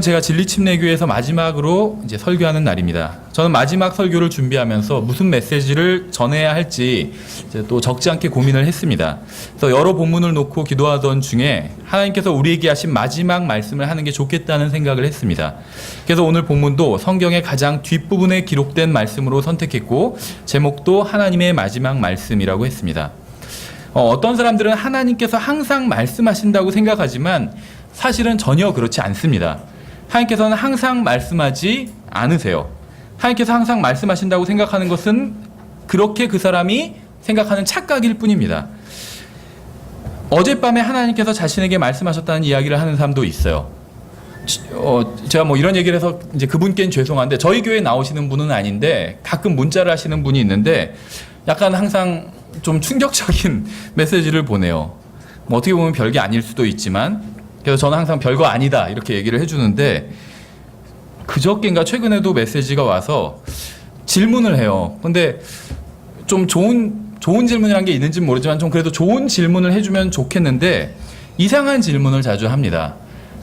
제가 진리침례교회에서 마지막으로 이제 설교하는 날입니다. 저는 마지막 설교를 준비하면서 무슨 메시지를 전해야 할지 이제 또 적지 않게 고민을 했습니다. 그래서 여러 본문을 놓고 기도하던 중에 하나님께서 우리에게 하신 마지막 말씀을 하는 게 좋겠다는 생각을 했습니다. 그래서 오늘 본문도 성경의 가장 뒷부분에 기록된 말씀으로 선택했고 제목도 하나님의 마지막 말씀이라고 했습니다. 어떤 사람들은 하나님께서 항상 말씀하신다고 생각하지만 사실은 전혀 그렇지 않습니다. 하나님께서는 항상 말씀하지 않으세요. 하나님께서 항상 말씀하신다고 생각하는 것은 그렇게 그 사람이 생각하는 착각일 뿐입니다. 어젯밤에 하나님께서 자신에게 말씀하셨다는 이야기를 하는 사람도 있어요. 제가 뭐 이런 얘기를 해서 이제 그분께는 죄송한데 저희 교회에 나오시는 분은 아닌데 가끔 문자를 하시는 분이 있는데 약간 항상 좀 충격적인 메시지를 보내요. 뭐 어떻게 보면 별게 아닐 수도 있지만 그래서 저는 항상 별거 아니다 이렇게 얘기를 해주는데 그저께인가 최근에도 메시지가 와서 질문을 해요. 근데 좀 좋은 질문이란 게 있는지는 모르지만 좀 그래도 좋은 질문을 해주면 좋겠는데 이상한 질문을 자주 합니다.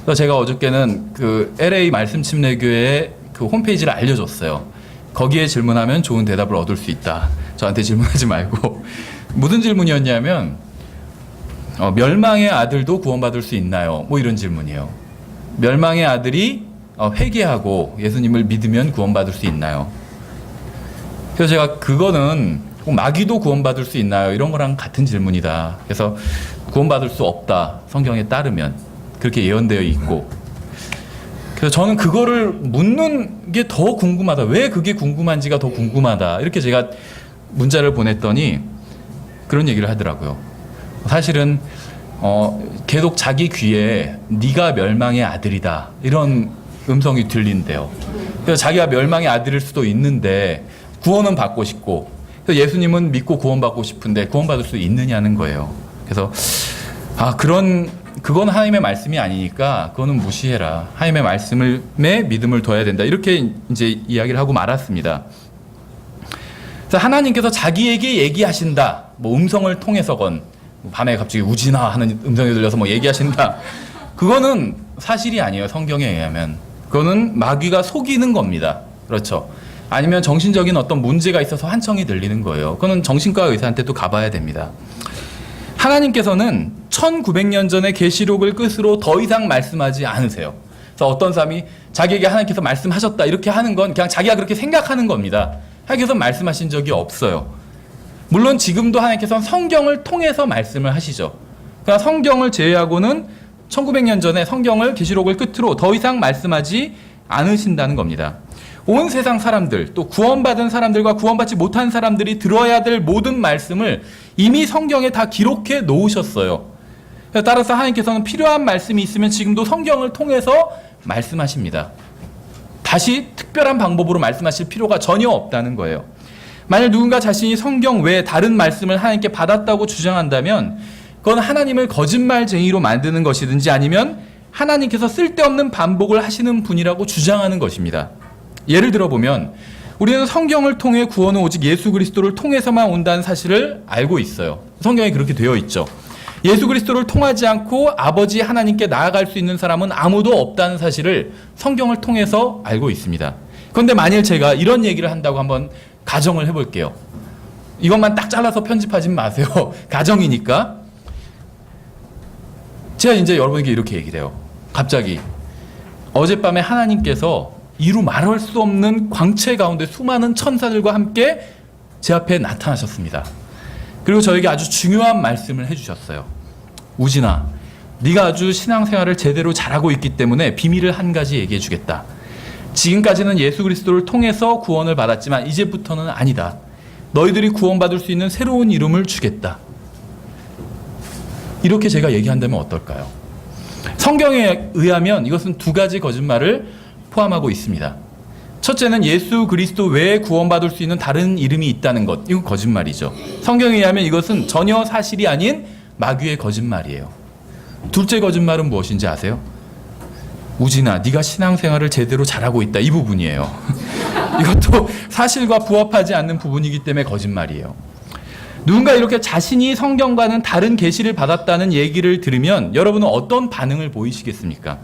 그래서 제가 어저께는 그 LA 말씀침례교회의 그 홈페이지를 알려줬어요. 거기에 질문하면 좋은 대답을 얻을 수 있다. 저한테 질문하지 말고. 무슨 질문이었냐면 멸망의 아들도 구원받을 수 있나요? 뭐 이런 질문이에요. 멸망의 아들이 회개하고 예수님을 믿으면 구원받을 수 있나요? 그래서 제가 그거는 마귀도 구원받을 수 있나요? 이런 거랑 같은 질문이다. 그래서 구원받을 수 없다. 성경에 따르면 그렇게 예언되어 있고 그래서 저는 그거를 묻는 게 더 궁금하다. 왜 그게 궁금한지가 더 궁금하다. 이렇게 제가 문자를 보냈더니 그런 얘기를 하더라고요. 사실은 계속 자기 귀에 네가 멸망의 아들이다 이런 음성이 들린대요. 그래서 자기가 멸망의 아들일 수도 있는데 구원은 받고 싶고 그래서 예수님은 믿고 구원받고 싶은데 구원받을 수 있느냐는 거예요. 그래서 그건 하나님의 말씀이 아니니까 그거는 무시해라. 하나님의 말씀에 믿음을 둬야 된다. 이렇게 이제 이야기를 하고 말았습니다. 그래서 하나님께서 자기에게 얘기하신다. 뭐 음성을 통해서건 밤에 갑자기 우지나 하는 음성이 들려서 뭐 얘기하신다. 그거는 사실이 아니에요. 성경에 의하면. 그거는 마귀가 속이는 겁니다. 그렇죠. 아니면 정신적인 어떤 문제가 있어서 환청이 들리는 거예요. 그거는 정신과 의사한테 또 가봐야 됩니다. 하나님께서는 1900년 전의 계시록을 끝으로 더 이상 말씀하지 않으세요. 그래서 어떤 사람이 자기에게 하나님께서 말씀하셨다 이렇게 하는 건 그냥 자기가 그렇게 생각하는 겁니다. 하나님께서 말씀하신 적이 없어요. 물론 지금도 하나님께서는 성경을 통해서 말씀을 하시죠. 그러니까 성경을 제외하고는 1900년 전에 성경을 계시록을 끝으로 더 이상 말씀하지 않으신다는 겁니다. 온 세상 사람들 또 구원받은 사람들과 구원받지 못한 사람들이 들어야 될 모든 말씀을 이미 성경에 다 기록해 놓으셨어요. 따라서 하나님께서는 필요한 말씀이 있으면 지금도 성경을 통해서 말씀하십니다. 다시 특별한 방법으로 말씀하실 필요가 전혀 없다는 거예요. 만약 누군가 자신이 성경 외에 다른 말씀을 하나님께 받았다고 주장한다면 그건 하나님을 거짓말쟁이로 만드는 것이든지 아니면 하나님께서 쓸데없는 반복을 하시는 분이라고 주장하는 것입니다. 예를 들어보면 우리는 성경을 통해 구원은 오직 예수 그리스도를 통해서만 온다는 사실을 알고 있어요. 성경에 그렇게 되어 있죠. 예수 그리스도를 통하지 않고 아버지 하나님께 나아갈 수 있는 사람은 아무도 없다는 사실을 성경을 통해서 알고 있습니다. 그런데 만일 제가 이런 얘기를 한다고 한번 가정을 해볼게요. 이것만 딱 잘라서 편집하지 마세요. 가정이니까. 제가 이제 여러분에게 이렇게 얘기를 해요. 갑자기 어젯밤에 하나님께서 이루 말할 수 없는 광채 가운데 수많은 천사들과 함께 제 앞에 나타나셨습니다. 그리고 저에게 아주 중요한 말씀을 해주셨어요. 우진아, 네가 아주 신앙생활을 제대로 잘하고 있기 때문에 비밀을 한 가지 얘기해 주겠다. 지금까지는 예수 그리스도를 통해서 구원을 받았지만 이제부터는 아니다. 너희들이 구원받을 수 있는 새로운 이름을 주겠다. 이렇게 제가 얘기한다면 어떨까요? 성경에 의하면 이것은 두 가지 거짓말을 포함하고 있습니다. 첫째는 예수 그리스도 외에 구원받을 수 있는 다른 이름이 있다는 것. 이건 거짓말이죠. 성경에 의하면 이것은 전혀 사실이 아닌 마귀의 거짓말이에요. 둘째 거짓말은 무엇인지 아세요? 우진아, 네가 신앙생활을 제대로 잘하고 있다. 이 부분이에요. 이것도 사실과 부합하지 않는 부분이기 때문에 거짓말이에요. 누군가 이렇게 자신이 성경과는 다른 계시를 받았다는 얘기를 들으면 여러분은 어떤 반응을 보이시겠습니까?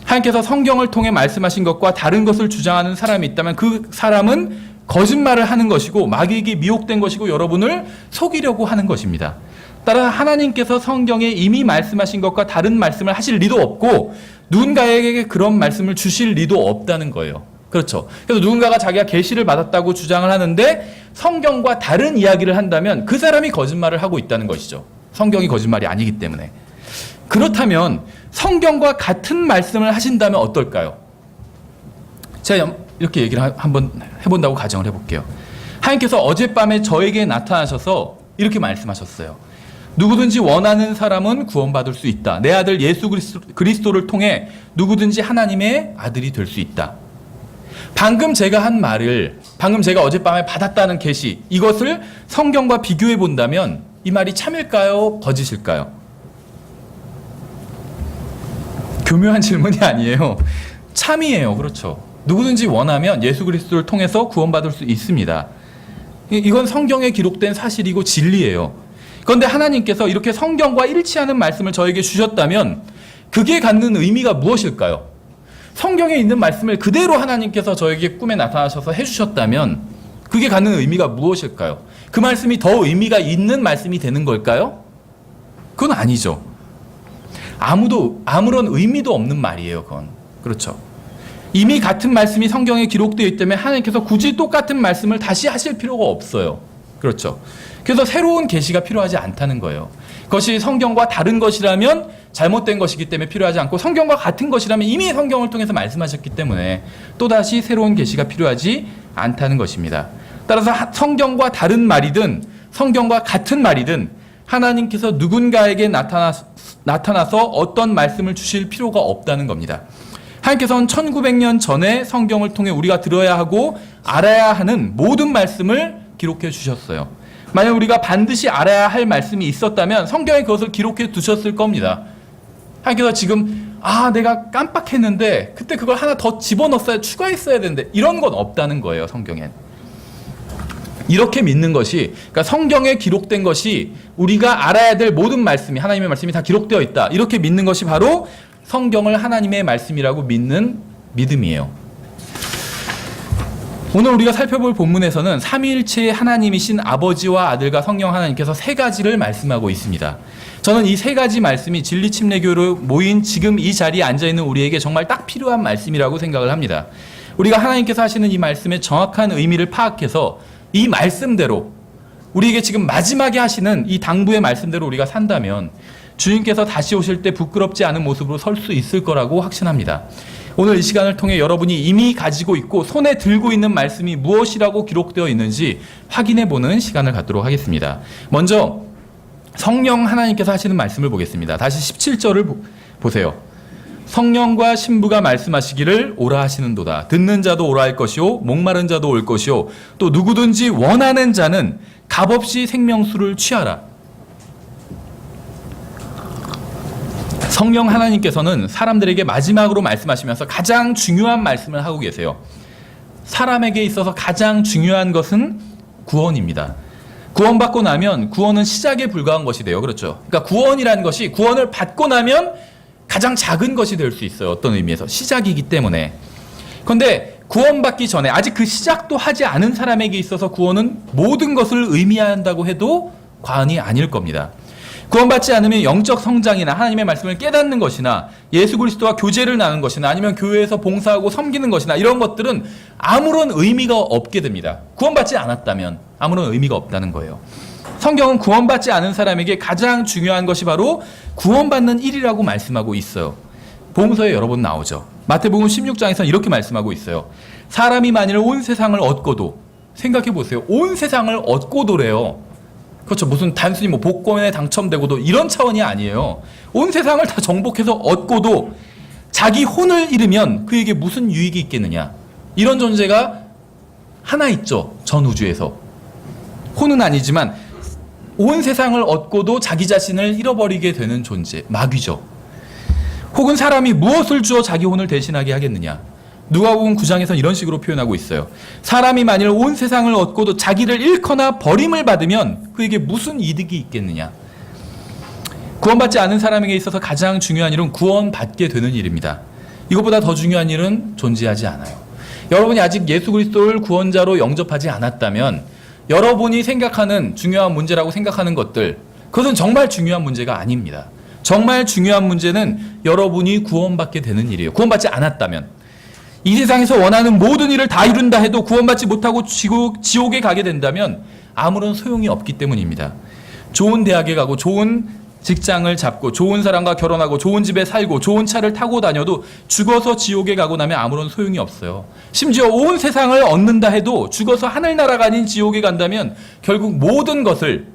하나님께서 성경을 통해 말씀하신 것과 다른 것을 주장하는 사람이 있다면 그 사람은 거짓말을 하는 것이고 마귀에게 미혹된 것이고 여러분을 속이려고 하는 것입니다. 따라 하나님께서 성경에 이미 말씀하신 것과 다른 말씀을 하실 리도 없고 누군가에게 그런 말씀을 주실 리도 없다는 거예요. 그렇죠. 그래서 누군가가 자기가 계시를 받았다고 주장을 하는데 성경과 다른 이야기를 한다면 그 사람이 거짓말을 하고 있다는 것이죠. 성경이 거짓말이 아니기 때문에. 그렇다면 성경과 같은 말씀을 하신다면 어떨까요? 제가 이렇게 얘기를 한번 해본다고 가정을 해볼게요. 하나님께서 어젯밤에 저에게 나타나셔서 이렇게 말씀하셨어요. 누구든지 원하는 사람은 구원받을 수 있다. 내 아들 예수 그리스도를 통해 누구든지 하나님의 아들이 될 수 있다. 방금 제가 한 말을, 방금 제가 어젯밤에 받았다는 계시, 이것을 성경과 비교해 본다면 이 말이 참일까요? 거짓일까요? 교묘한 질문이 아니에요. 참이에요. 그렇죠. 누구든지 원하면 예수 그리스도를 통해서 구원받을 수 있습니다. 이건 성경에 기록된 사실이고 진리예요. 그런데 하나님께서 이렇게 성경과 일치하는 말씀을 저에게 주셨다면 그게 갖는 의미가 무엇일까요? 성경에 있는 말씀을 그대로 하나님께서 저에게 꿈에 나타나셔서 해주셨다면 그게 갖는 의미가 무엇일까요? 그 말씀이 더 의미가 있는 말씀이 되는 걸까요? 그건 아니죠. 아무런 의미도 없는 말이에요. 그건. 그렇죠. 이미 같은 말씀이 성경에 기록되어 있다면 하나님께서 굳이 똑같은 말씀을 다시 하실 필요가 없어요. 그렇죠. 그래서 새로운 계시가 필요하지 않다는 거예요. 그것이 성경과 다른 것이라면 잘못된 것이기 때문에 필요하지 않고 성경과 같은 것이라면 이미 성경을 통해서 말씀하셨기 때문에 또다시 새로운 계시가 필요하지 않다는 것입니다. 따라서 성경과 다른 말이든 성경과 같은 말이든 하나님께서 누군가에게 나타나서 어떤 말씀을 주실 필요가 없다는 겁니다. 하나님께서는 1900년 전에 성경을 통해 우리가 들어야 하고 알아야 하는 모든 말씀을 기록해 주셨어요. 만약 우리가 반드시 알아야 할 말씀이 있었다면 성경에 그것을 기록해 두셨을 겁니다. 하나님께서 지금 내가 깜빡했는데 그때 그걸 하나 더 집어넣었어야 추가했어야 되는데 이런 건 없다는 거예요. 성경엔. 이렇게 믿는 것이, 그러니까 성경에 기록된 것이 우리가 알아야 될 모든 말씀이, 하나님의 말씀이 다 기록되어 있다. 이렇게 믿는 것이 바로 성경을 하나님의 말씀이라고 믿는 믿음이에요. 오늘 우리가 살펴볼 본문에서는 삼위일체의 하나님이신 아버지와 아들과 성령 하나님께서 세 가지를 말씀하고 있습니다. 저는 이 세 가지 말씀이 진리침례교로 모인 지금 이 자리에 앉아있는 우리에게 정말 딱 필요한 말씀이라고 생각을 합니다. 우리가 하나님께서 하시는 이 말씀의 정확한 의미를 파악해서 이 말씀대로 우리에게 지금 마지막에 하시는 이 당부의 말씀대로 우리가 산다면 주님께서 다시 오실 때 부끄럽지 않은 모습으로 설 수 있을 거라고 확신합니다. 오늘 이 시간을 통해 여러분이 이미 가지고 있고 손에 들고 있는 말씀이 무엇이라고 기록되어 있는지 확인해 보는 시간을 갖도록 하겠습니다. 먼저 성령 하나님께서 하시는 말씀을 보겠습니다. 다시 17절을 보세요. 성령과 신부가 말씀하시기를 오라 하시는도다. 듣는 자도 오라 할 것이요 목마른 자도 올 것이요 또 누구든지 원하는 자는 값없이 생명수를 취하라. 성령 하나님께서는 사람들에게 마지막으로 말씀하시면서 가장 중요한 말씀을 하고 계세요. 사람에게 있어서 가장 중요한 것은 구원입니다. 구원받고 나면 구원은 시작에 불과한 것이 돼요. 그렇죠? 그러니까 구원이라는 것이 구원을 받고 나면 가장 작은 것이 될 수 있어요. 어떤 의미에서. 시작이기 때문에. 그런데 구원받기 전에 아직 그 시작도 하지 않은 사람에게 있어서 구원은 모든 것을 의미한다고 해도 과언이 아닐 겁니다. 구원받지 않으면 영적 성장이나 하나님의 말씀을 깨닫는 것이나 예수 그리스도와 교제를 나누는 것이나 아니면 교회에서 봉사하고 섬기는 것이나 이런 것들은 아무런 의미가 없게 됩니다. 구원받지 않았다면 아무런 의미가 없다는 거예요. 성경은 구원받지 않은 사람에게 가장 중요한 것이 바로 구원받는 일이라고 말씀하고 있어요. 복음서에 여러 번 나오죠. 마태복음 16장에서는 이렇게 말씀하고 있어요. 사람이 만일 온 세상을 얻고도, 생각해 보세요. 온 세상을 얻고도래요. 그렇죠. 무슨 단순히 복권에 당첨되고도 이런 차원이 아니에요. 온 세상을 다 정복해서 얻고도 자기 혼을 잃으면 그에게 무슨 유익이 있겠느냐. 이런 존재가 하나 있죠. 전 우주에서. 혼은 아니지만 온 세상을 얻고도 자기 자신을 잃어버리게 되는 존재, 마귀죠. 혹은 사람이 무엇을 주어 자기 혼을 대신하게 하겠느냐. 누가복음 9장에서는 이런 식으로 표현하고 있어요. 사람이 만일 온 세상을 얻고도 자기를 잃거나 버림을 받으면 그에게 무슨 이득이 있겠느냐. 구원받지 않은 사람에게 있어서 가장 중요한 일은 구원받게 되는 일입니다. 이것보다 더 중요한 일은 존재하지 않아요. 여러분이 아직 예수 그리스도를 구원자로 영접하지 않았다면 여러분이 생각하는 중요한 문제라고 생각하는 것들, 그것은 정말 중요한 문제가 아닙니다. 정말 중요한 문제는 여러분이 구원받게 되는 일이에요. 구원받지 않았다면. 이 세상에서 원하는 모든 일을 다 이룬다 해도 구원받지 못하고 지옥에 가게 된다면 아무런 소용이 없기 때문입니다. 좋은 대학에 가고 좋은 직장을 잡고 좋은 사람과 결혼하고 좋은 집에 살고 좋은 차를 타고 다녀도 죽어서 지옥에 가고 나면 아무런 소용이 없어요. 심지어 온 세상을 얻는다 해도 죽어서 하늘나라가 아닌 지옥에 간다면 결국 모든 것을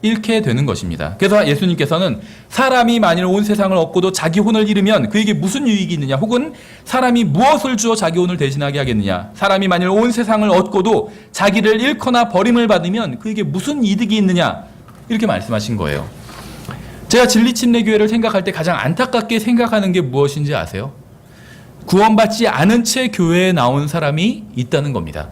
잃게 되는 것입니다. 그래서 예수님께서는 사람이 만일 온 세상을 얻고도 자기 혼을 잃으면 그에게 무슨 유익이 있느냐, 혹은 사람이 무엇을 주어 자기 혼을 대신하게 하겠느냐, 사람이 만일 온 세상을 얻고도 자기를 잃거나 버림을 받으면 그에게 무슨 이득이 있느냐, 이렇게 말씀하신 거예요. 제가 진리침례교회를 생각할 때 가장 안타깝게 생각하는 게 무엇인지 아세요? 구원받지 않은 채 교회에 나온 사람이 있다는 겁니다.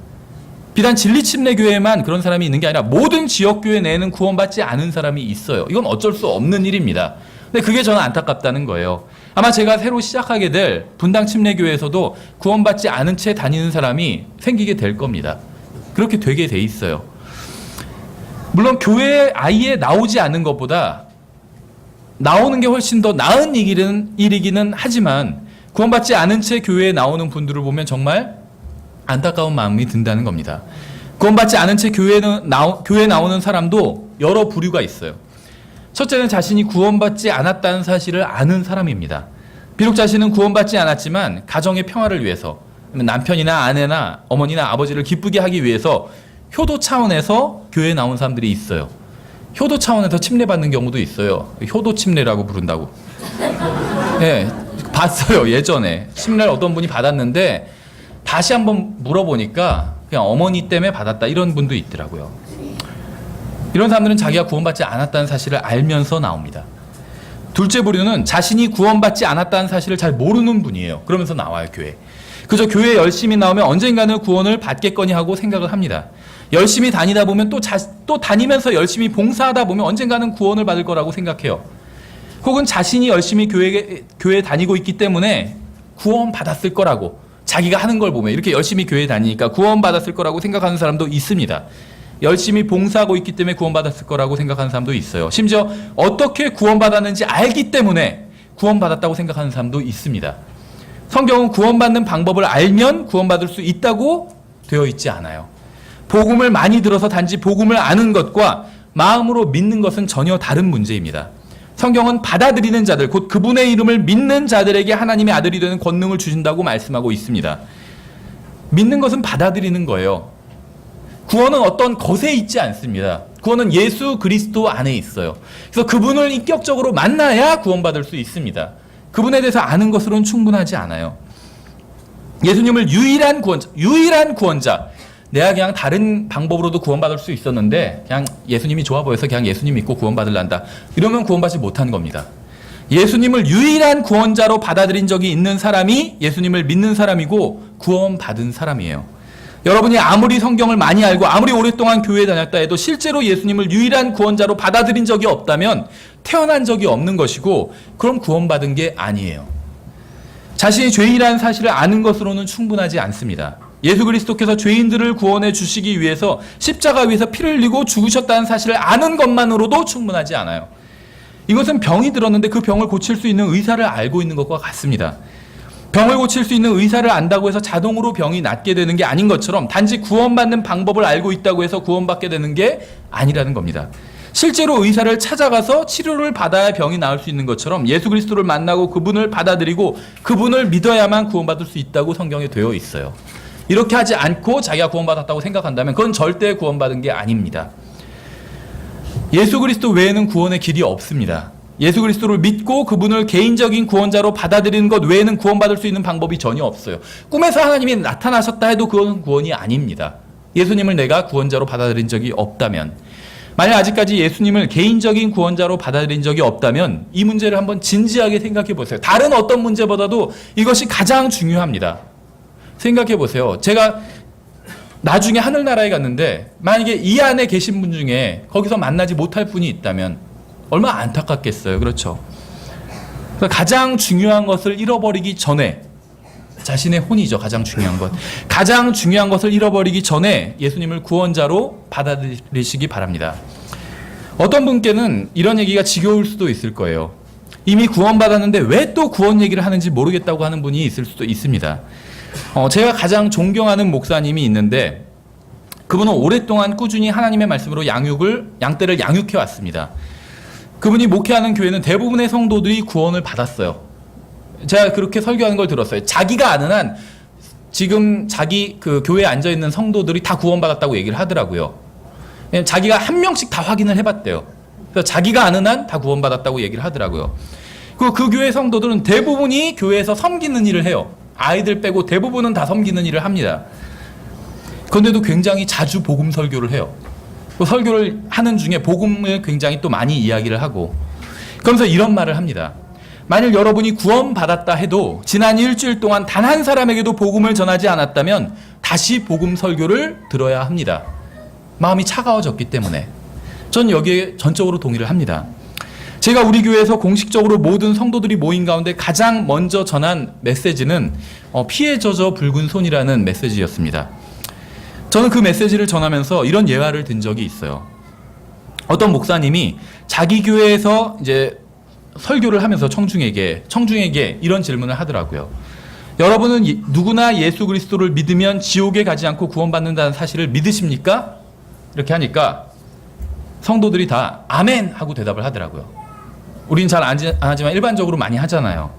비단 진리침례교회에만 그런 사람이 있는 게 아니라 모든 지역교회 내에는 구원받지 않은 사람이 있어요. 이건 어쩔 수 없는 일입니다. 근데 그게 저는 안타깝다는 거예요. 아마 제가 새로 시작하게 될 분당 침례교회에서도 구원받지 않은 채 다니는 사람이 생기게 될 겁니다. 그렇게 되게 돼 있어요. 물론 교회에 아예 나오지 않는 것보다 나오는 게 훨씬 더 나은 일이기는 하지만 구원받지 않은 채 교회에 나오는 분들을 보면 정말 안타까운 마음이 든다는 겁니다. 구원받지 않은 채 교회에 나오는 사람도 여러 부류가 있어요. 첫째는 자신이 구원받지 않았다는 사실을 아는 사람입니다. 비록 자신은 구원받지 않았지만 가정의 평화를 위해서, 남편이나 아내나 어머니나 아버지를 기쁘게 하기 위해서 효도 차원에서 교회에 나온 사람들이 있어요. 효도 차원에서 침례받는 경우도 있어요. 효도 침례라고 부른다고. 네, 봤어요. 예전에 침례를 어떤 분이 받았는데 다시 한번 물어보니까 그냥 어머니 때문에 받았다, 이런 분도 있더라고요. 이런 사람들은 자기가 구원받지 않았다는 사실을 알면서 나옵니다. 둘째 부류는 자신이 구원받지 않았다는 사실을 잘 모르는 분이에요. 그러면서 나와요, 교회. 그저 교회에 열심히 나오면 언젠가는 구원을 받겠거니 하고 생각을 합니다. 열심히 다니다 보면 또 다니면서 열심히 봉사하다 보면 언젠가는 구원을 받을 거라고 생각해요. 혹은 자신이 열심히 교회에 다니고 있기 때문에 구원 받았을 거라고, 자기가 하는 걸 보면 이렇게 열심히 교회에 다니니까 구원받았을 거라고 생각하는 사람도 있습니다. 열심히 봉사하고 있기 때문에 구원받았을 거라고 생각하는 사람도 있어요. 심지어 어떻게 구원받았는지 알기 때문에 구원받았다고 생각하는 사람도 있습니다. 성경은 구원받는 방법을 알면 구원받을 수 있다고 되어 있지 않아요. 복음을 많이 들어서 단지 복음을 아는 것과 마음으로 믿는 것은 전혀 다른 문제입니다. 성경은 받아들이는 자들, 곧 그분의 이름을 믿는 자들에게 하나님의 아들이 되는 권능을 주신다고 말씀하고 있습니다. 믿는 것은 받아들이는 거예요. 구원은 어떤 것에 있지 않습니다. 구원은 예수 그리스도 안에 있어요. 그래서 그분을 인격적으로 만나야 구원받을 수 있습니다. 그분에 대해서 아는 것으로는 충분하지 않아요. 예수님을 유일한 구원자. 내가 그냥 다른 방법으로도 구원받을 수 있었는데 그냥 예수님이 좋아 보여서 그냥 예수님 믿고 구원받으란다, 이러면 구원받지 못한 겁니다. 예수님을 유일한 구원자로 받아들인 적이 있는 사람이 예수님을 믿는 사람이고 구원받은 사람이에요. 여러분이 아무리 성경을 많이 알고 아무리 오랫동안 교회에 다녔다 해도 실제로 예수님을 유일한 구원자로 받아들인 적이 없다면 태어난 적이 없는 것이고, 그럼 구원받은 게 아니에요. 자신이 죄인이라는 사실을 아는 것으로는 충분하지 않습니다. 예수 그리스도께서 죄인들을 구원해 주시기 위해서 십자가 위에서 피를 흘리고 죽으셨다는 사실을 아는 것만으로도 충분하지 않아요. 이것은 병이 들었는데 그 병을 고칠 수 있는 의사를 알고 있는 것과 같습니다. 병을 고칠 수 있는 의사를 안다고 해서 자동으로 병이 낫게 되는 게 아닌 것처럼 단지 구원받는 방법을 알고 있다고 해서 구원받게 되는 게 아니라는 겁니다. 실제로 의사를 찾아가서 치료를 받아야 병이 나을 수 있는 것처럼 예수 그리스도를 만나고 그분을 받아들이고 그분을 믿어야만 구원받을 수 있다고 성경에 되어 있어요. 이렇게 하지 않고 자기가 구원받았다고 생각한다면 그건 절대 구원받은 게 아닙니다. 예수 그리스도 외에는 구원의 길이 없습니다. 예수 그리스도를 믿고 그분을 개인적인 구원자로 받아들이는 것 외에는 구원받을 수 있는 방법이 전혀 없어요. 꿈에서 하나님이 나타나셨다 해도 그건 구원이 아닙니다. 예수님을 내가 구원자로 받아들인 적이 없다면, 만약 아직까지 예수님을 개인적인 구원자로 받아들인 적이 없다면 이 문제를 한번 진지하게 생각해 보세요. 다른 어떤 문제보다도 이것이 가장 중요합니다. 생각해 보세요. 제가 나중에 하늘나라에 갔는데 만약에 이 안에 계신 분 중에 거기서 만나지 못할 분이 있다면 얼마나 안타깝겠어요. 그렇죠? 가장 중요한 것을 잃어버리기 전에 자신의 혼이죠. 가장 중요한 것. 가장 중요한 것을 잃어버리기 전에 예수님을 구원자로 받아들이시기 바랍니다. 어떤 분께는 이런 얘기가 지겨울 수도 있을 거예요. 이미 구원받았는데 왜 또 구원 얘기를 하는지 모르겠다고 하는 분이 있을 수도 있습니다. 제가 가장 존경하는 목사님이 있는데 그분은 오랫동안 꾸준히 하나님의 말씀으로 양떼를 양육해 왔습니다. 그분이 목회하는 교회는 대부분의 성도들이 구원을 받았어요. 제가 그렇게 설교하는 걸 들었어요. 자기가 아는 한 지금 자기 그 교회에 앉아 있는 성도들이 다 구원받았다고 얘기를 하더라고요. 자기가 한 명씩 다 확인을 해봤대요. 그래서 자기가 아는 한 다 구원받았다고 얘기를 하더라고요. 그 교회 성도들은 대부분이 교회에서 섬기는 일을 해요. 아이들 빼고 대부분은 다 섬기는 일을 합니다. 그런데도 굉장히 자주 복음 설교를 해요. 그 설교를 하는 중에 복음을 굉장히 또 많이 이야기를 하고 그러면서 이런 말을 합니다. 만일 여러분이 구원받았다 해도 지난 일주일 동안 단 한 사람에게도 복음을 전하지 않았다면 다시 복음 설교를 들어야 합니다. 마음이 차가워졌기 때문에. 전 여기에 전적으로 동의를 합니다. 제가 우리 교회에서 공식적으로 모든 성도들이 모인 가운데 가장 먼저 전한 메시지는 피에 젖어 붉은 손이라는 메시지였습니다. 저는 그 메시지를 전하면서 이런 예화를 든 적이 있어요. 어떤 목사님이 자기 교회에서 이제 설교를 하면서 청중에게 이런 질문을 하더라고요. 여러분은 누구나 예수 그리스도를 믿으면 지옥에 가지 않고 구원받는다는 사실을 믿으십니까? 이렇게 하니까 성도들이 다 아멘 하고 대답을 하더라고요. 우린 잘 안 하지만 일반적으로 많이 하잖아요.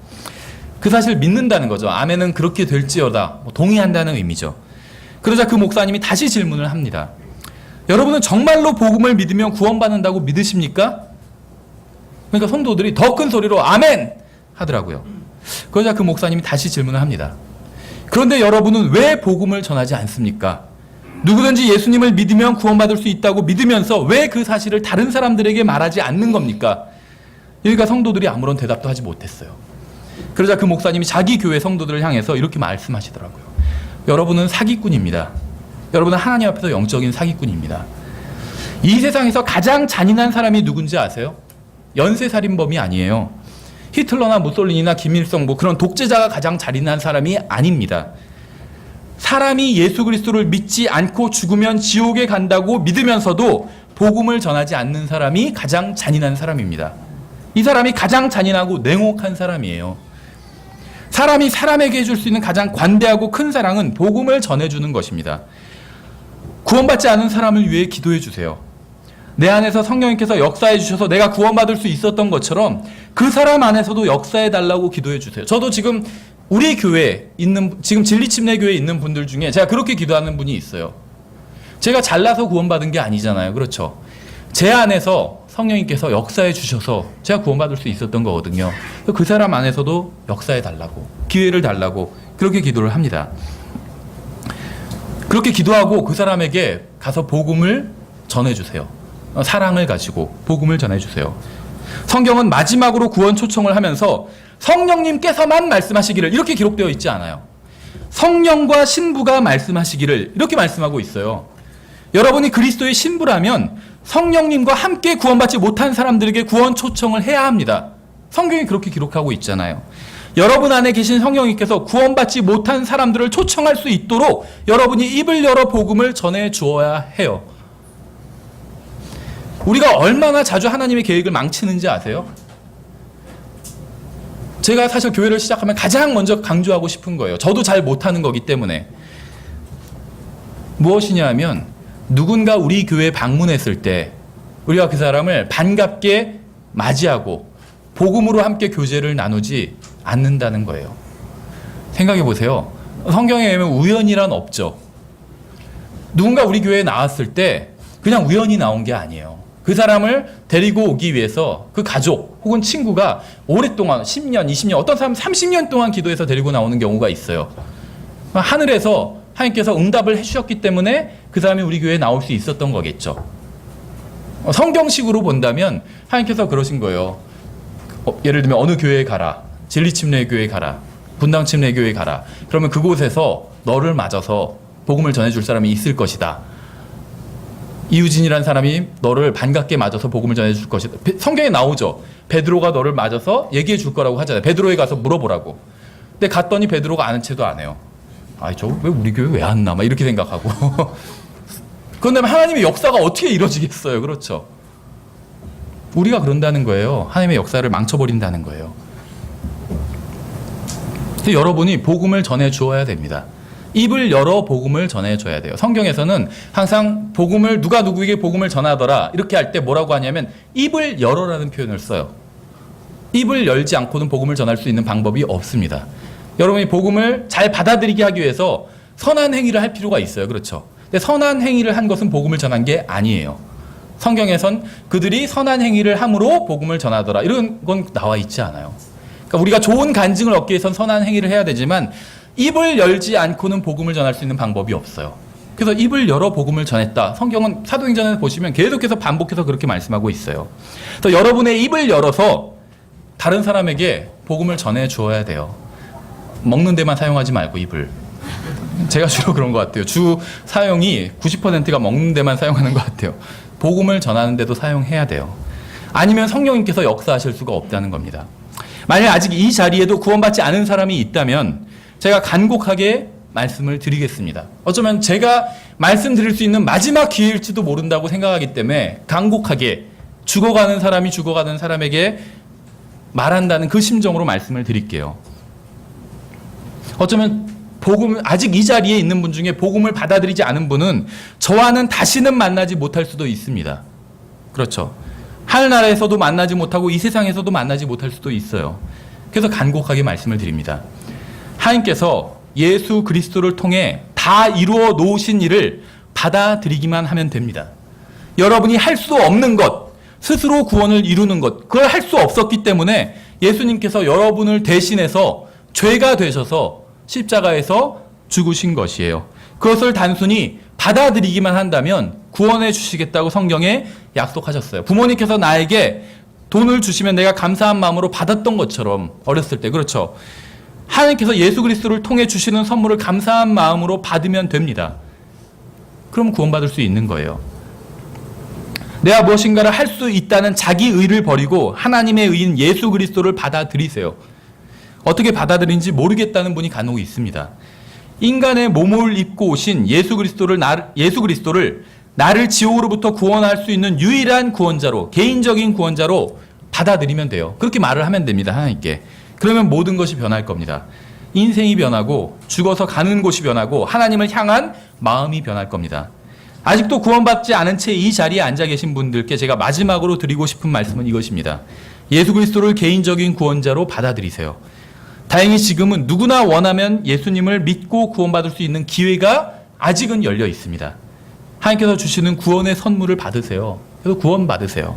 그 사실을 믿는다는 거죠. 아멘은 그렇게 될지어다. 동의한다는 의미죠. 그러자 그 목사님이 다시 질문을 합니다. 여러분은 정말로 복음을 믿으면 구원받는다고 믿으십니까? 그러니까 성도들이 더 큰 소리로 아멘 하더라고요. 그러자 그 목사님이 다시 질문을 합니다. 그런데 여러분은 왜 복음을 전하지 않습니까? 누구든지 예수님을 믿으면 구원받을 수 있다고 믿으면서 왜 그 사실을 다른 사람들에게 말하지 않는 겁니까? 여기가 성도들이 아무런 대답도 하지 못했어요. 그러자 그 목사님이 자기 교회 성도들을 향해서 이렇게 말씀하시더라고요. 여러분은 사기꾼입니다. 여러분은 하나님 앞에서 영적인 사기꾼입니다. 이 세상에서 가장 잔인한 사람이 누군지 아세요? 연쇄살인범이 아니에요. 히틀러나 무솔리니나 김일성 그런 독재자가 가장 잔인한 사람이 아닙니다. 사람이 예수 그리스도를 믿지 않고 죽으면 지옥에 간다고 믿으면서도 복음을 전하지 않는 사람이 가장 잔인한 사람입니다. 이 사람이 가장 잔인하고 냉혹한 사람이에요. 사람이 사람에게 해줄 수 있는 가장 관대하고 큰 사랑은 복음을 전해주는 것입니다. 구원받지 않은 사람을 위해 기도해 주세요. 내 안에서 성령님께서 역사해 주셔서 내가 구원받을 수 있었던 것처럼 그 사람 안에서도 역사해 달라고 기도해 주세요. 저도 지금 우리 교회에 있는, 지금 진리침례교회에 있는 분들 중에 제가 그렇게 기도하는 분이 있어요. 제가 잘나서 구원받은 게 아니잖아요. 그렇죠? 제 안에서 성령님께서 역사해 주셔서 제가 구원받을 수 있었던 거거든요. 그 사람 안에서도 역사해 달라고, 기회를 달라고 그렇게 기도를 합니다. 그렇게 기도하고 그 사람에게 가서 복음을 전해주세요. 사랑을 가지고 복음을 전해주세요. 성경은 마지막으로 구원 초청을 하면서 성령님께서만 말씀하시기를 이렇게 기록되어 있지 않아요. 성령과 신부가 말씀하시기를 이렇게 말씀하고 있어요. 여러분이 그리스도의 신부라면 성령님과 함께 구원받지 못한 사람들에게 구원 초청을 해야 합니다. 성경이 그렇게 기록하고 있잖아요. 여러분 안에 계신 성령님께서 구원받지 못한 사람들을 초청할 수 있도록 여러분이 입을 열어 복음을 전해 주어야 해요. 우리가 얼마나 자주 하나님의 계획을 망치는지 아세요? 제가 사실 교회를 시작하면 가장 먼저 강조하고 싶은 거예요. 저도 잘 못하는 거기 때문에. 무엇이냐 하면 누군가 우리 교회에 방문했을 때 우리가 그 사람을 반갑게 맞이하고 복음으로 함께 교제를 나누지 않는다는 거예요. 생각해 보세요. 성경에 의하면 우연이란 없죠. 누군가 우리 교회에 나왔을 때 그냥 우연히 나온 게 아니에요. 그 사람을 데리고 오기 위해서 그 가족 혹은 친구가 오랫동안 10년, 20년, 어떤 사람은 30년 동안 기도해서 데리고 나오는 경우가 있어요. 하늘에서 하나님께서 응답을 해주셨기 때문에 그 사람이 우리 교회에 나올 수 있었던 거겠죠. 성경식으로 본다면 하나님께서 그러신 거예요. 예를 들면 어느 교회에 가라. 진리침례교회에 가라. 분당침례교회에 가라. 그러면 그곳에서 너를 맞아서 복음을 전해줄 사람이 있을 것이다. 이유진이라는 사람이 너를 반갑게 맞아서 복음을 전해줄 것이다. 성경에 나오죠. 베드로가 너를 맞아서 얘기해 줄 거라고 하잖아요. 베드로에 가서 물어보라고. 근데 갔더니 베드로가 아는 체도 안 해요. 아, 저 왜 우리 교회 왜 안 나? 막 이렇게 생각하고. 그런데 하나님의 역사가 어떻게 이루어지겠어요? 그렇죠. 우리가 그런다는 거예요. 하나님의 역사를 망쳐버린다는 거예요. 여러분이 복음을 전해 주어야 됩니다. 입을 열어 복음을 전해 줘야 돼요. 성경에서는 항상 복음을 누가 누구에게 복음을 전하더라 이렇게 할 때 뭐라고 하냐면 입을 열어라는 표현을 써요. 입을 열지 않고는 복음을 전할 수 있는 방법이 없습니다. 여러분이 복음을 잘 받아들이게 하기 위해서 선한 행위를 할 필요가 있어요. 그렇죠. 근데 선한 행위를 한 것은 복음을 전한 게 아니에요. 성경에선 그들이 선한 행위를 함으로 복음을 전하더라 이런 건 나와 있지 않아요. 그러니까 우리가 좋은 간증을 얻기 위해선 선한 행위를 해야 되지만 입을 열지 않고는 복음을 전할 수 있는 방법이 없어요. 그래서 입을 열어 복음을 전했다. 성경은 사도행전에 보시면 계속해서 반복해서 그렇게 말씀하고 있어요. 그래서 여러분의 입을 열어서 다른 사람에게 복음을 전해 주어야 돼요. 먹는 데만 사용하지 말고 입을. 제가 주로 그런 것 같아요. 주 사용이 90%가 먹는 데만 사용하는 것 같아요. 복음을 전하는 데도 사용해야 돼요. 아니면 성령님께서 역사하실 수가 없다는 겁니다. 만약 아직 이 자리에도 구원받지 않은 사람이 있다면 제가 간곡하게 말씀을 드리겠습니다. 어쩌면 제가 말씀드릴 수 있는 마지막 기회일지도 모른다고 생각하기 때문에 간곡하게 죽어가는 사람이 죽어가는 사람에게 말한다는 그 심정으로 말씀을 드릴게요. 어쩌면 복음 아직 이 자리에 있는 분 중에 복음을 받아들이지 않은 분은 저와는 다시는 만나지 못할 수도 있습니다. 그렇죠. 하늘나라에서도 만나지 못하고 이 세상에서도 만나지 못할 수도 있어요. 그래서 간곡하게 말씀을 드립니다. 하나님께서 예수 그리스도를 통해 다 이루어 놓으신 일을 받아들이기만 하면 됩니다. 여러분이 할 수 없는 것, 스스로 구원을 이루는 것, 그걸 할 수 없었기 때문에 예수님께서 여러분을 대신해서 죄가 되셔서 십자가에서 죽으신 것이에요. 그것을 단순히 받아들이기만 한다면 구원해 주시겠다고 성경에 약속하셨어요. 부모님께서 나에게 돈을 주시면 내가 감사한 마음으로 받았던 것처럼 어렸을 때 그렇죠. 하나님께서 예수 그리스도를 통해 주시는 선물을 감사한 마음으로 받으면 됩니다. 그럼 구원받을 수 있는 거예요. 내가 무엇인가를 할 수 있다는 자기 의를 버리고 하나님의 의인 예수 그리스도를 받아들이세요. 어떻게 받아들인지 모르겠다는 분이 간혹 있습니다. 인간의 몸을 입고 오신 예수 그리스도를 나를 지옥으로부터 구원할 수 있는 유일한 구원자로, 개인적인 구원자로 받아들이면 돼요. 그렇게 말을 하면 됩니다. 하나님께. 그러면 모든 것이 변할 겁니다. 인생이 변하고 죽어서 가는 곳이 변하고 하나님을 향한 마음이 변할 겁니다. 아직도 구원받지 않은 채 이 자리에 앉아 계신 분들께 제가 마지막으로 드리고 싶은 말씀은 이것입니다. 예수 그리스도를 개인적인 구원자로 받아들이세요. 다행히 지금은 누구나 원하면 예수님을 믿고 구원받을 수 있는 기회가 아직은 열려 있습니다. 하나님께서 주시는 구원의 선물을 받으세요. 그래서 구원받으세요.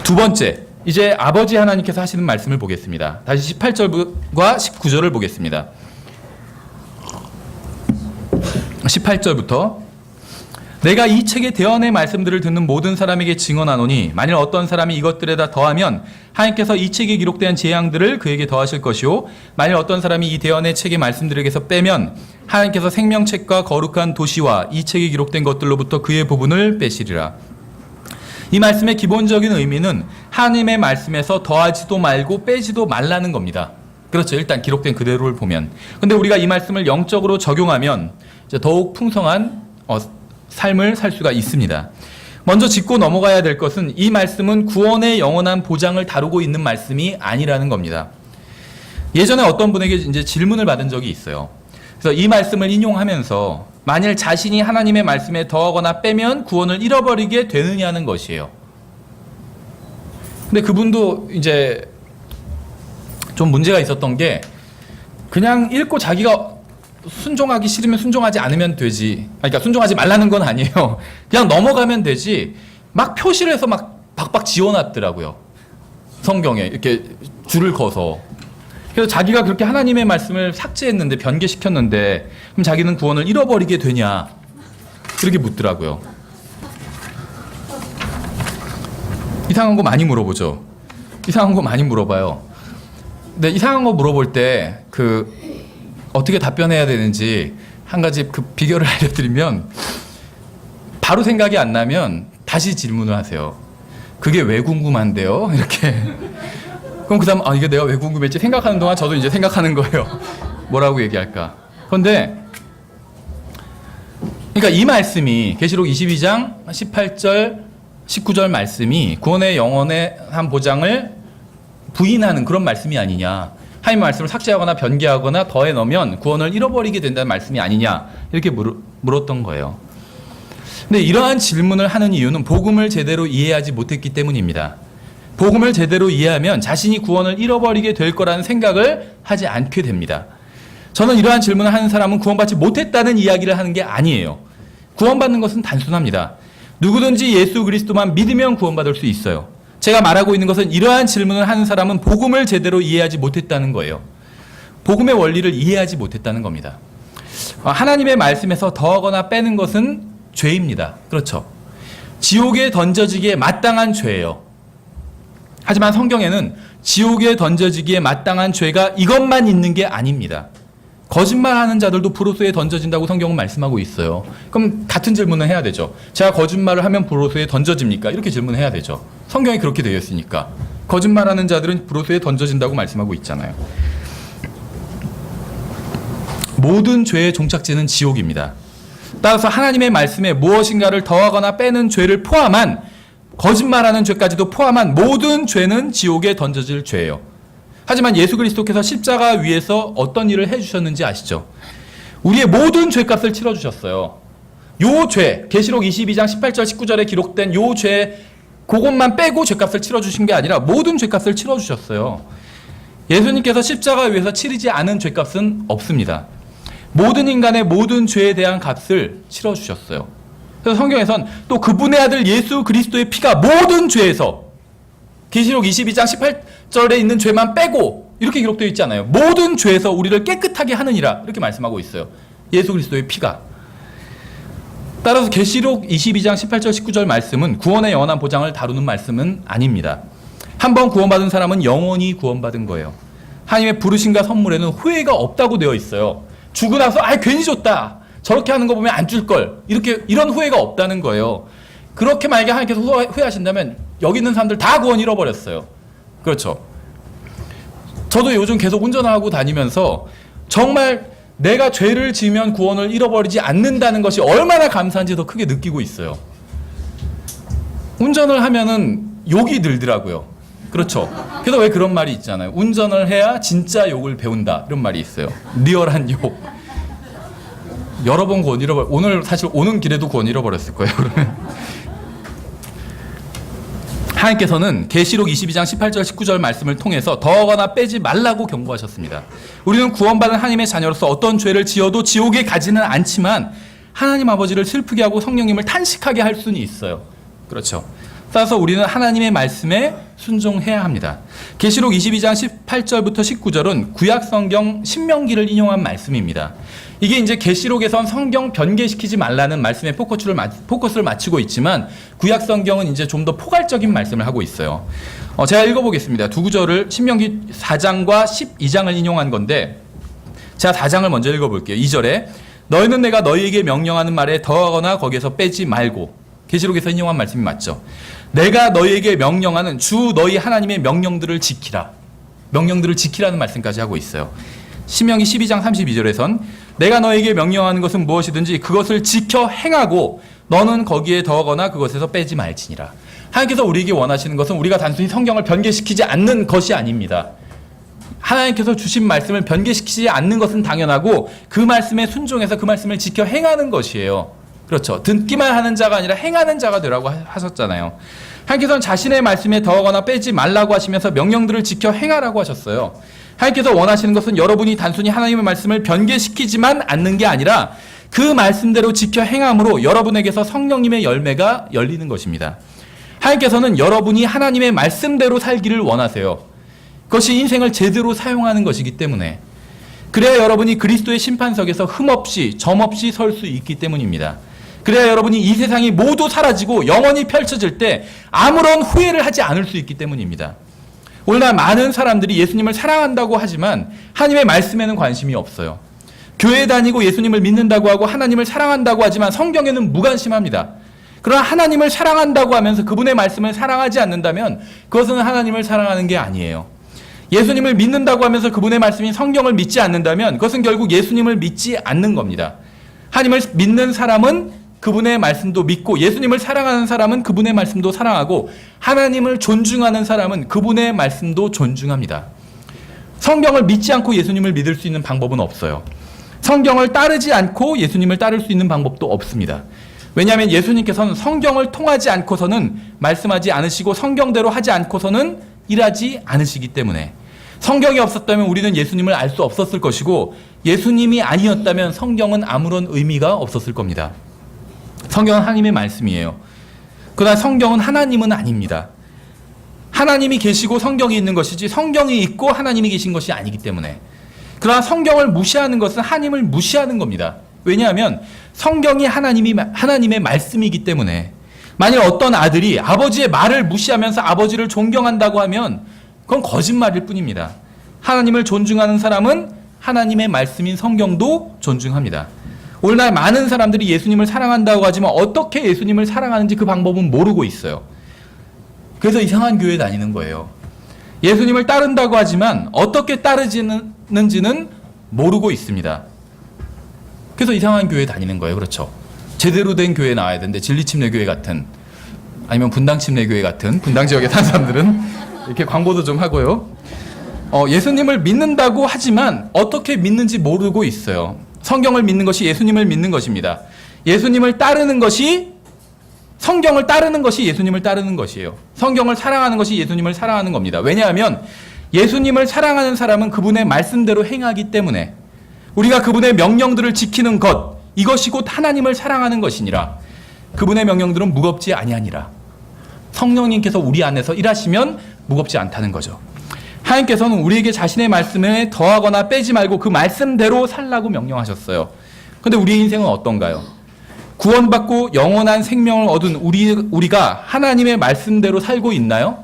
두 번째, 이제 아버지 하나님께서 하시는 말씀을 보겠습니다. 다시 18절과 19절을 보겠습니다. 18절부터 내가 이 책의 대언의 말씀들을 듣는 모든 사람에게 증언하노니 만일 어떤 사람이 이것들에다 더하면 하나님께서 이 책에 기록된 재앙들을 그에게 더하실 것이요 만일 어떤 사람이 이 대언의 책의 말씀들에게서 빼면 하나님께서 생명책과 거룩한 도시와 이 책에 기록된 것들로부터 그의 부분을 빼시리라. 이 말씀의 기본적인 의미는 하나님의 말씀에서 더하지도 말고 빼지도 말라는 겁니다. 그렇죠. 일단 기록된 그대로를 보면. 근데 우리가 이 말씀을 영적으로 적용하면 이제 더욱 풍성한 삶을 살 수가 있습니다. 먼저 짚고 넘어가야 될 것은 이 말씀은 구원의 영원한 보장을 다루고 있는 말씀이 아니라는 겁니다. 예전에 어떤 분에게 이제 질문을 받은 적이 있어요. 그래서 이 말씀을 인용하면서 만일 자신이 하나님의 말씀에 더하거나 빼면 구원을 잃어버리게 되느냐는 것이에요. 근데 그분도 이제 좀 문제가 있었던 게 그냥 읽고 자기가 순종하기 싫으면 순종하지 않으면 되지. 그러니까 순종하지 말라는 건 아니에요. 그냥 넘어가면 되지. 막 표시를 해서 막 박박 지어놨더라고요. 성경에 이렇게 줄을 그어서. 그래서 자기가 그렇게 하나님의 말씀을 삭제했는데 변개시켰는데 그럼 자기는 구원을 잃어버리게 되냐 그렇게 묻더라고요. 이상한 거 많이 물어보죠. 이상한 거 많이 물어봐요. 근데 이상한 거 물어볼 때 어떻게 답변해야 되는지 한 가지 그 비결을 알려드리면 바로 생각이 안 나면 다시 질문을 하세요. 그게 왜 궁금한데요? 이렇게 그럼 그 다음 이게 내가 왜 궁금했지 생각하는 동안 저도 이제 생각하는 거예요. 뭐라고 얘기할까. 그런데 그러니까 이 말씀이 계시록 22장 18절 19절 말씀이 구원의 영원한 보장을 부인하는 그런 말씀이 아니냐. 하나님의 말씀을 삭제하거나 변개하거나 더해 넣으면 구원을 잃어버리게 된다는 말씀이 아니냐. 이렇게 물었던 거예요. 근데 이러한 질문을 하는 이유는 복음을 제대로 이해하지 못했기 때문입니다. 복음을 제대로 이해하면 자신이 구원을 잃어버리게 될 거라는 생각을 하지 않게 됩니다. 저는 이러한 질문을 하는 사람은 구원받지 못했다는 이야기를 하는 게 아니에요. 구원받는 것은 단순합니다. 누구든지 예수 그리스도만 믿으면 구원받을 수 있어요. 제가 말하고 있는 것은 이러한 질문을 하는 사람은 복음을 제대로 이해하지 못했다는 거예요. 복음의 원리를 이해하지 못했다는 겁니다. 하나님의 말씀에서 더하거나 빼는 것은 죄입니다. 그렇죠. 지옥에 던져지기에 마땅한 죄예요. 하지만 성경에는 지옥에 던져지기에 마땅한 죄가 이것만 있는 게 아닙니다. 거짓말하는 자들도 불호수에 던져진다고 성경은 말씀하고 있어요. 그럼 같은 질문을 해야 되죠. 제가 거짓말을 하면 불호수에 던져집니까? 이렇게 질문해야 되죠. 성경이 그렇게 되어 있으니까. 거짓말하는 자들은 불호수에 던져진다고 말씀하고 있잖아요. 모든 죄의 종착지는 지옥입니다. 따라서 하나님의 말씀에 무엇인가를 더하거나 빼는 죄를 포함한 거짓말하는 죄까지도 포함한 모든 죄는 지옥에 던져질 죄예요. 하지만 예수 그리스도께서 십자가 위에서 어떤 일을 해주셨는지 아시죠? 우리의 모든 죄값을 치러주셨어요. 요 죄, 계시록 22장 18절 19절에 기록된 요 죄, 그것만 빼고 죄값을 치러주신 게 아니라 모든 죄값을 치러주셨어요. 예수님께서 십자가 위에서 치르지 않은 죄값은 없습니다. 모든 인간의 모든 죄에 대한 값을 치러주셨어요. 그래서 성경에선 또 그분의 아들 예수 그리스도의 피가 모든 죄에서 계시록 22장 18절에 있는 죄만 빼고 이렇게 기록되어 있지 않아요. 모든 죄에서 우리를 깨끗하게 하느니라 이렇게 말씀하고 있어요. 예수 그리스도의 피가. 따라서 계시록 22장 18절 19절 말씀은 구원의 영원한 보장을 다루는 말씀은 아닙니다. 한번 구원받은 사람은 영원히 구원받은 거예요. 하나님의 부르심과 선물에는 후회가 없다고 되어 있어요. 주고 나서 괜히 줬다. 저렇게 하는 거 보면 안 줄 걸. 이런 후회가 없다는 거예요. 그렇게 만약에 하나님께서 후회하신다면 여기 있는 사람들 다 구원 잃어버렸어요. 그렇죠. 저도 요즘 계속 운전하고 다니면서 정말 내가 죄를 지으면 구원을 잃어버리지 않는다는 것이 얼마나 감사한지 더 크게 느끼고 있어요. 운전을 하면은 욕이 늘더라고요. 그렇죠. 그래서 왜 그런 말이 있잖아요. 운전을 해야 진짜 욕을 배운다. 이런 말이 있어요. 리얼한 욕. 여러 번 구원 오늘 사실 오는 길에도 구원 잃어버렸을 거예요. 그러면 하나님께서는 계시록 22장 18절 19절 말씀을 통해서 더하거나 빼지 말라고 경고하셨습니다. 우리는 구원받은 하나님의 자녀로서 어떤 죄를 지어도 지옥에 가지는 않지만 하나님 아버지를 슬프게 하고 성령님을 탄식하게 할 수는 있어요. 그렇죠. 따라서 우리는 하나님의 말씀에 순종해야 합니다. 계시록 22장 18절부터 19절은 구약 성경 신명기를 인용한 말씀입니다. 이게 이제 계시록에선 성경 변개시키지 말라는 말씀에 포커스를 맞추고 있지만 구약 성경은 이제 좀 더 포괄적인 말씀을 하고 있어요. 제가 읽어보겠습니다. 두 구절을 신명기 4장과 12장을 인용한 건데 제가 4장을 먼저 읽어볼게요. 2절에 너희는 내가 너희에게 명령하는 말에 더하거나 거기에서 빼지 말고 계시록에서 인용한 말씀이 맞죠. 내가 너희에게 명령하는 주 너희 하나님의 명령들을 지키라. 명령들을 지키라는 말씀까지 하고 있어요. 신명기 12장 32절에선 내가 너에게 명령하는 것은 무엇이든지 그것을 지켜 행하고 너는 거기에 더하거나 그것에서 빼지 말지니라. 하나님께서 우리에게 원하시는 것은 우리가 단순히 성경을 변개시키지 않는 것이 아닙니다. 하나님께서 주신 말씀을 변개시키지 않는 것은 당연하고 그 말씀에 순종해서 그 말씀을 지켜 행하는 것이에요. 그렇죠. 듣기만 하는 자가 아니라 행하는 자가 되라고 하셨잖아요. 하나님께서는 자신의 말씀에 더하거나 빼지 말라고 하시면서 명령들을 지켜 행하라고 하셨어요. 하나님께서 원하시는 것은 여러분이 단순히 하나님의 말씀을 변개시키지만 않는 게 아니라 그 말씀대로 지켜 행함으로 여러분에게서 성령님의 열매가 열리는 것입니다. 하나님께서는 여러분이 하나님의 말씀대로 살기를 원하세요. 그것이 인생을 제대로 사용하는 것이기 때문에 그래야 여러분이 그리스도의 심판석에서 흠없이 점없이 설 수 있기 때문입니다. 그래야 여러분이 이 세상이 모두 사라지고 영원히 펼쳐질 때 아무런 후회를 하지 않을 수 있기 때문입니다. 오늘날 많은 사람들이 예수님을 사랑한다고 하지만 하나님의 말씀에는 관심이 없어요. 교회 다니고 예수님을 믿는다고 하고 하나님을 사랑한다고 하지만 성경에는 무관심합니다. 그러나 하나님을 사랑한다고 하면서 그분의 말씀을 사랑하지 않는다면 그것은 하나님을 사랑하는 게 아니에요. 예수님을 믿는다고 하면서 그분의 말씀인 성경을 믿지 않는다면 그것은 결국 예수님을 믿지 않는 겁니다. 하나님을 믿는 사람은 그분의 말씀도 믿고 예수님을 사랑하는 사람은 그분의 말씀도 사랑하고 하나님을 존중하는 사람은 그분의 말씀도 존중합니다. 성경을 믿지 않고 예수님을 믿을 수 있는 방법은 없어요. 성경을 따르지 않고 예수님을 따를 수 있는 방법도 없습니다. 왜냐하면 예수님께서는 성경을 통하지 않고서는 말씀하지 않으시고 성경대로 하지 않고서는 일하지 않으시기 때문에 성경이 없었다면 우리는 예수님을 알 수 없었을 것이고 예수님이 아니었다면 성경은 아무런 의미가 없었을 겁니다. 성경은 하나님의 말씀이에요. 그러나 성경은 하나님은 아닙니다. 하나님이 계시고 성경이 있는 것이지 성경이 있고 하나님이 계신 것이 아니기 때문에. 그러나 성경을 무시하는 것은 하나님을 무시하는 겁니다. 왜냐하면 성경이 하나님의 말씀이기 때문에 만일 어떤 아들이 아버지의 말을 무시하면서 아버지를 존경한다고 하면 그건 거짓말일 뿐입니다. 하나님을 존중하는 사람은 하나님의 말씀인 성경도 존중합니다. 오늘날 많은 사람들이 예수님을 사랑한다고 하지만 어떻게 예수님을 사랑하는지 그 방법은 모르고 있어요. 그래서 이상한 교회에 다니는 거예요. 예수님을 따른다고 하지만 어떻게 따르지는지는 모르고 있습니다. 그래서 이상한 교회에 다니는 거예요. 그렇죠. 제대로 된 교회에 나와야 되는데 진리침례교회 같은 아니면 분당침례교회 같은 분당 지역에 사는 사람들은 이렇게 광고도 좀 하고요. 예수님을 믿는다고 하지만 어떻게 믿는지 모르고 있어요. 성경을 믿는 것이 예수님을 믿는 것입니다. 예수님을 따르는 것이 성경을 따르는 것이 예수님을 따르는 것이에요. 성경을 사랑하는 것이 예수님을 사랑하는 겁니다. 왜냐하면 예수님을 사랑하는 사람은 그분의 말씀대로 행하기 때문에 우리가 그분의 명령들을 지키는 것 이것이 곧 하나님을 사랑하는 것이니라. 그분의 명령들은 무겁지 아니하니라. 성령님께서 우리 안에서 일하시면 무겁지 않다는 거죠. 하나님께서는 우리에게 자신의 말씀에 더하거나 빼지 말고 그 말씀대로 살라고 명령하셨어요. 그런데 우리의 인생은 어떤가요? 구원받고 영원한 생명을 얻은 우리가 하나님의 말씀대로 살고 있나요?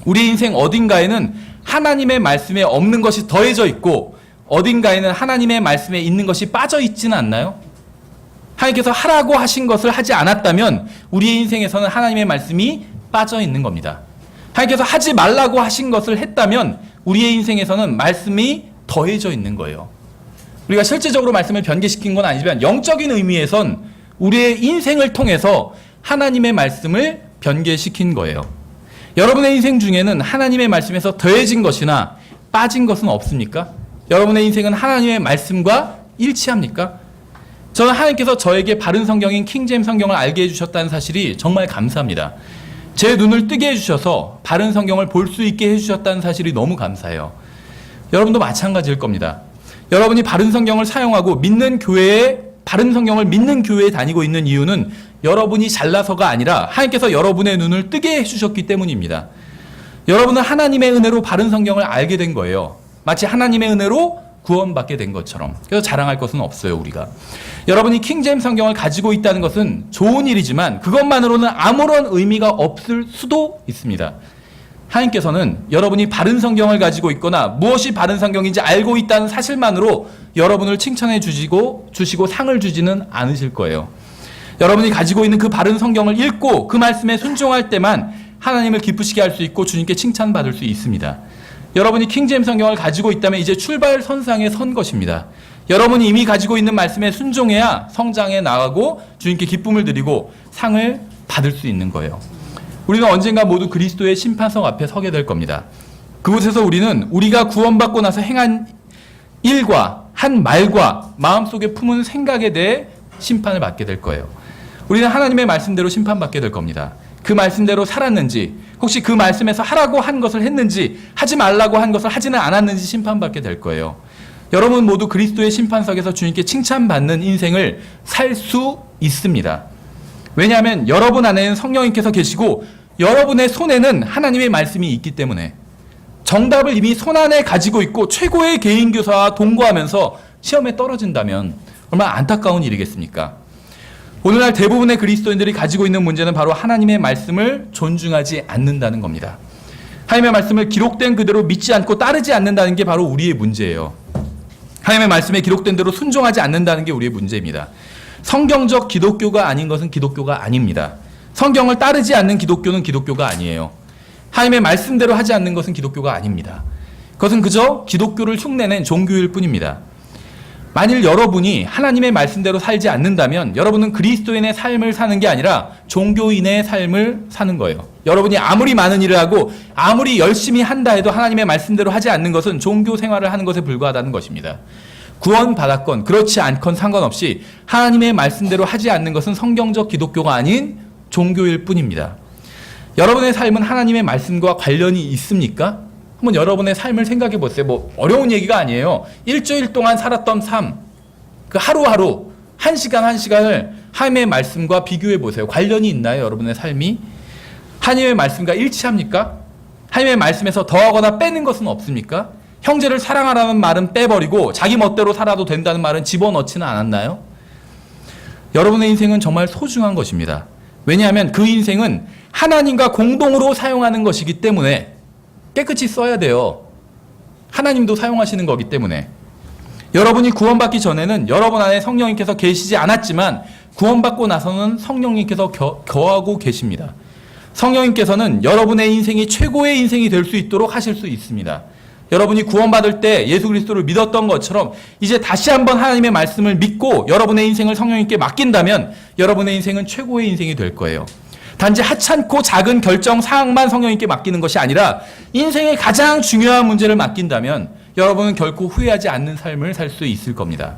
우리의 인생 어딘가에는 하나님의 말씀에 없는 것이 더해져 있고 어딘가에는 하나님의 말씀에 있는 것이 빠져 있지는 않나요? 하나님께서 하라고 하신 것을 하지 않았다면 우리의 인생에서는 하나님의 말씀이 빠져 있는 겁니다. 하나님께서 하지 말라고 하신 것을 했다면 우리의 인생에서는 말씀이 더해져 있는 거예요. 우리가 실질적으로 말씀을 변개시킨 건 아니지만 영적인 의미에선 우리의 인생을 통해서 하나님의 말씀을 변개시킨 거예요. 여러분의 인생 중에는 하나님의 말씀에서 더해진 것이나 빠진 것은 없습니까? 여러분의 인생은 하나님의 말씀과 일치합니까? 저는 하나님께서 저에게 바른 성경인 킹제임스 성경을 알게 해주셨다는 사실이 정말 감사합니다. 제 눈을 뜨게 해주셔서 바른 성경을 볼 수 있게 해주셨다는 사실이 너무 감사해요. 여러분도 마찬가지일 겁니다. 여러분이 바른 성경을 사용하고 믿는 교회에 바른 성경을 믿는 교회에 다니고 있는 이유는 여러분이 잘나서가 아니라 하나님께서 여러분의 눈을 뜨게 해주셨기 때문입니다. 여러분은 하나님의 은혜로 바른 성경을 알게 된 거예요. 마치 하나님의 은혜로 구원받게 된 것처럼. 그래서 자랑할 것은 없어요, 우리가. 여러분이 킹제임스 성경을 가지고 있다는 것은 좋은 일이지만 그것만으로는 아무런 의미가 없을 수도 있습니다. 하나님께서는 여러분이 바른 성경을 가지고 있거나 무엇이 바른 성경인지 알고 있다는 사실만으로 여러분을 칭찬해 주시고 상을 주지는 않으실 거예요. 여러분이 가지고 있는 그 바른 성경을 읽고 그 말씀에 순종할 때만 하나님을 기쁘시게 할 수 있고 주님께 칭찬받을 수 있습니다. 여러분이 킹제임스 성경을 가지고 있다면 이제 출발선상에 선 것입니다. 여러분이 이미 가지고 있는 말씀에 순종해야 성장해 나가고 주님께 기쁨을 드리고 상을 받을 수 있는 거예요. 우리는 언젠가 모두 그리스도의 심판석 앞에 서게 될 겁니다. 그곳에서 우리는 우리가 구원받고 나서 행한 일과 한 말과 마음속에 품은 생각에 대해 심판을 받게 될 거예요. 우리는 하나님의 말씀대로 심판받게 될 겁니다. 그 말씀대로 살았는지, 혹시 그 말씀에서 하라고 한 것을 했는지, 하지 말라고 한 것을 하지는 않았는지 심판받게 될 거예요. 여러분 모두 그리스도의 심판석에서 주님께 칭찬받는 인생을 살 수 있습니다. 왜냐하면 여러분 안에는 성령님께서 계시고 여러분의 손에는 하나님의 말씀이 있기 때문에 정답을 이미 손안에 가지고 있고 최고의 개인교사와 동거하면서 시험에 떨어진다면 얼마나 안타까운 일이겠습니까? 오늘날 대부분의 그리스도인들이 가지고 있는 문제는 바로 하나님의 말씀을 존중하지 않는다는 겁니다. 하나님의 말씀을 기록된 그대로 믿지 않고 따르지 않는다는 게 바로 우리의 문제예요. 하나님의 말씀에 기록된 대로 순종하지 않는다는 게 우리의 문제입니다. 성경적 기독교가 아닌 것은 기독교가 아닙니다. 성경을 따르지 않는 기독교는 기독교가 아니에요. 하나님의 말씀대로 하지 않는 것은 기독교가 아닙니다. 그것은 그저 기독교를 흉내낸 종교일 뿐입니다. 만일 여러분이 하나님의 말씀대로 살지 않는다면 여러분은 그리스도인의 삶을 사는 게 아니라 종교인의 삶을 사는 거예요. 여러분이 아무리 많은 일을 하고 아무리 열심히 한다 해도 하나님의 말씀대로 하지 않는 것은 종교 생활을 하는 것에 불과하다는 것입니다. 구원받았건 그렇지 않건 상관없이 하나님의 말씀대로 하지 않는 것은 성경적 기독교가 아닌 종교일 뿐입니다. 여러분의 삶은 하나님의 말씀과 관련이 있습니까? 한번 여러분의 삶을 생각해 보세요. 뭐 어려운 얘기가 아니에요. 일주일 동안 살았던 삶, 그 하루하루, 한 시간 한 시간을 하나님의 말씀과 비교해 보세요. 관련이 있나요? 여러분의 삶이? 하나님의 말씀과 일치합니까? 하나님의 말씀에서 더하거나 빼는 것은 없습니까? 형제를 사랑하라는 말은 빼버리고 자기 멋대로 살아도 된다는 말은 집어넣지는 않았나요? 여러분의 인생은 정말 소중한 것입니다. 왜냐하면 그 인생은 하나님과 공동으로 사용하는 것이기 때문에 깨끗이 써야 돼요. 하나님도 사용하시는 거기 때문에. 여러분이 구원받기 전에는 여러분 안에 성령님께서 계시지 않았지만 구원받고 나서는 성령님께서 거하고 계십니다. 성령님께서는 여러분의 인생이 최고의 인생이 될 수 있도록 하실 수 있습니다. 여러분이 구원받을 때 예수 그리스도를 믿었던 것처럼 이제 다시 한번 하나님의 말씀을 믿고 여러분의 인생을 성령님께 맡긴다면 여러분의 인생은 최고의 인생이 될 거예요. 단지 하찮고 작은 결정 사항만 성령님께 맡기는 것이 아니라 인생의 가장 중요한 문제를 맡긴다면 여러분은 결코 후회하지 않는 삶을 살 수 있을 겁니다.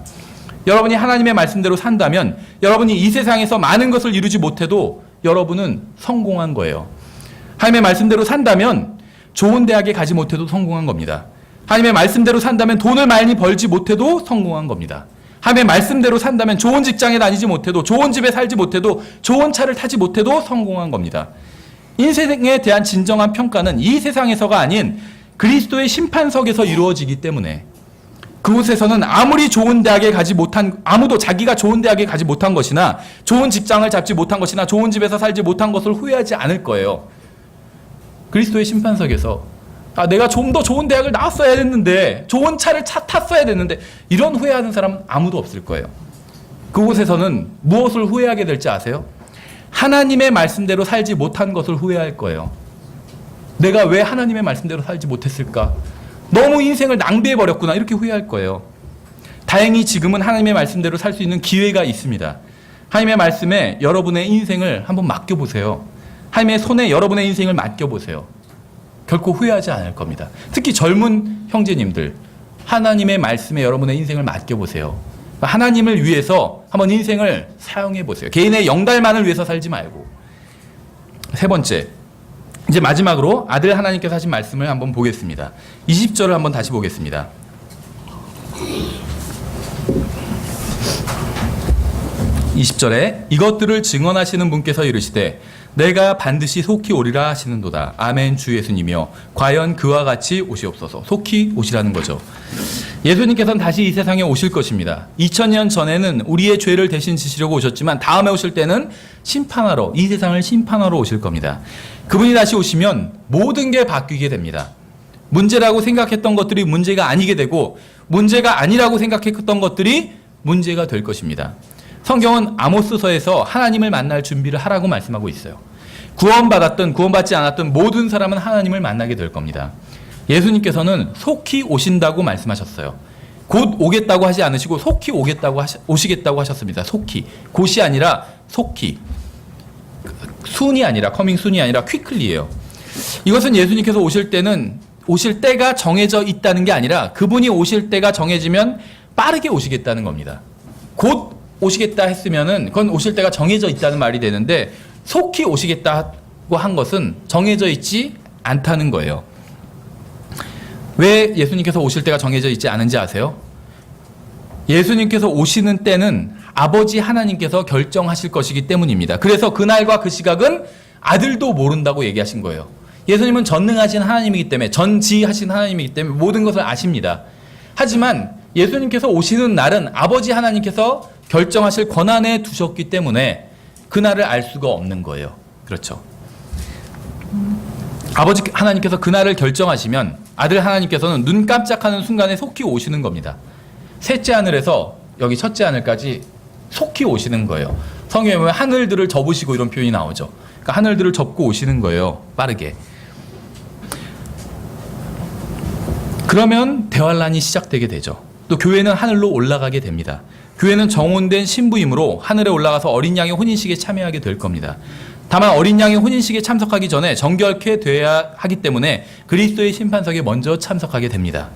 여러분이 하나님의 말씀대로 산다면 여러분이 이 세상에서 많은 것을 이루지 못해도 여러분은 성공한 거예요. 하나님의 말씀대로 산다면 좋은 대학에 가지 못해도 성공한 겁니다. 하나님의 말씀대로 산다면 돈을 많이 벌지 못해도 성공한 겁니다. 하나님의 말씀대로 산다면 좋은 직장에 다니지 못해도 좋은 집에 살지 못해도 좋은 차를 타지 못해도 성공한 겁니다. 인생에 대한 진정한 평가는 이 세상에서가 아닌 그리스도의 심판석에서 이루어지기 때문에 그곳에서는 아무리 좋은 대학에 가지 못한 아무도 자기가 좋은 대학에 가지 못한 것이나 좋은 직장을 잡지 못한 것이나 좋은 집에서 살지 못한 것을 후회하지 않을 거예요. 그리스도의 심판석에서 내가 좀 더 좋은 대학을 나왔어야 했는데 좋은 차를 탔어야 됐는데 이런 후회하는 사람 아무도 없을 거예요. 그곳에서는 무엇을 후회하게 될지 아세요? 하나님의 말씀대로 살지 못한 것을 후회할 거예요. 내가 왜 하나님의 말씀대로 살지 못했을까? 너무 인생을 낭비해버렸구나 이렇게 후회할 거예요. 다행히 지금은 하나님의 말씀대로 살 수 있는 기회가 있습니다. 하나님의 말씀에 여러분의 인생을 한번 맡겨보세요. 하나님의 손에 여러분의 인생을 맡겨보세요. 결코 후회하지 않을 겁니다. 특히 젊은 형제님들, 하나님의 말씀에 여러분의 인생을 맡겨보세요. 하나님을 위해서 한번 인생을 사용해보세요. 개인의 영달만을 위해서 살지 말고. 세 번째, 이제 마지막으로 아들 하나님께서 하신 말씀을 한번 보겠습니다. 20절을 한번 다시 보겠습니다. 20절에 이것들을 증언하시는 분께서 이르시되 내가 반드시 속히 오리라 하시는도다. 아멘. 주 예수님이여 과연 그와 같이 오시옵소서. 속히 오시라는 거죠. 예수님께서는 다시 이 세상에 오실 것입니다. 2000년 전에는 우리의 죄를 대신 지시려고 오셨지만 다음에 오실 때는 심판하러, 이 세상을 심판하러 오실 겁니다. 그분이 다시 오시면 모든 게 바뀌게 됩니다. 문제라고 생각했던 것들이 문제가 아니게 되고 문제가 아니라고 생각했던 것들이 문제가 될 것입니다. 성경은 아모스서에서 하나님을 만날 준비를 하라고 말씀하고 있어요. 구원받았든 구원받지 않았든 모든 사람은 하나님을 만나게 될 겁니다. 예수님께서는 속히 오신다고 말씀하셨어요. 곧 오겠다고 하지 않으시고 속히 오시겠다고 하셨습니다. 속히. 곧이 아니라 속히. 순이 아니라 커밍 순이 아니라 퀴클리예요. 이것은 예수님께서 오실 때는 오실 때가 정해져 있다는 게 아니라 그분이 오실 때가 정해지면 빠르게 오시겠다는 겁니다. 곧 오시겠다 했으면은 그건 오실 때가 정해져 있다는 말이 되는데 속히 오시겠다고 한 것은 정해져 있지 않다는 거예요. 왜 예수님께서 오실 때가 정해져 있지 않은지 아세요? 예수님께서 오시는 때는 아버지 하나님께서 결정하실 것이기 때문입니다. 그래서 그날과 그 시각은 아들도 모른다고 얘기하신 거예요. 예수님은 전능하신 하나님이기 때문에 전지하신 하나님이기 때문에 모든 것을 아십니다. 하지만 예수님께서 오시는 날은 아버지 하나님께서 결정하실 권한에 두셨기 때문에 그날을 알 수가 없는 거예요. 그렇죠. 아버지 하나님께서 그날을 결정하시면 아들 하나님께서는 눈 깜짝하는 순간에 속히 오시는 겁니다. 셋째 하늘에서 여기 첫째 하늘까지 속히 오시는 거예요. 성경에 보면 하늘들을 접으시고 이런 표현이 나오죠. 그러니까 하늘들을 접고 오시는 거예요. 빠르게. 그러면 대환란이 시작되게 되죠. 또 교회는 하늘로 올라가게 됩니다. 교회는 정혼된 신부이므로 하늘에 올라가서 어린 양의 혼인식에 참여하게 될 겁니다. 다만 어린 양의 혼인식에 참석하기 전에 정결케 돼야 하기 때문에 그리스도의 심판석에 먼저 참석하게 됩니다.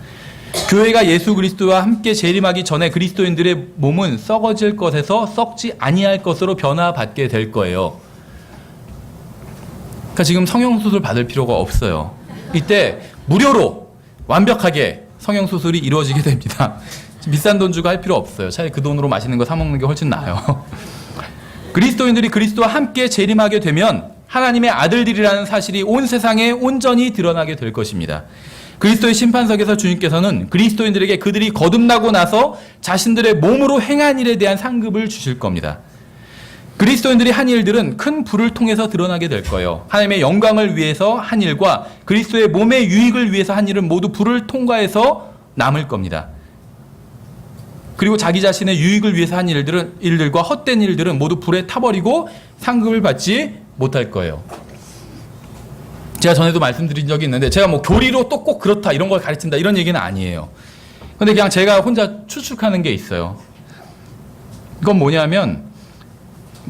교회가 예수 그리스도와 함께 재림하기 전에 그리스도인들의 몸은 썩어질 것에서 썩지 아니할 것으로 변화받게 될 거예요. 그러니까 지금 성형수술 받을 필요가 없어요. 이때 무료로 완벽하게 성형수술이 이루어지게 됩니다. 비싼 돈 주고 할 필요 없어요. 차라리 그 돈으로 맛있는 거 사 먹는 게 훨씬 나아요. 그리스도인들이 그리스도와 함께 재림하게 되면 하나님의 아들들이라는 사실이 온 세상에 온전히 드러나게 될 것입니다. 그리스도의 심판석에서 주님께서는 그리스도인들에게 그들이 거듭나고 나서 자신들의 몸으로 행한 일에 대한 상급을 주실 겁니다. 그리스도인들이 한 일들은 큰 불을 통해서 드러나게 될 거예요. 하나님의 영광을 위해서 한 일과 그리스도의 몸의 유익을 위해서 한 일은 모두 불을 통과해서 남을 겁니다. 그리고 자기 자신의 유익을 위해서 한 일들과 헛된 일들은 모두 불에 타버리고 상급을 받지 못할 거예요. 제가 전에도 말씀드린 적이 있는데 제가 뭐 교리로 또 꼭 그렇다 이런 걸 가르친다 이런 얘기는 아니에요. 근데 그냥 제가 혼자 추측하는 게 있어요. 이건 뭐냐면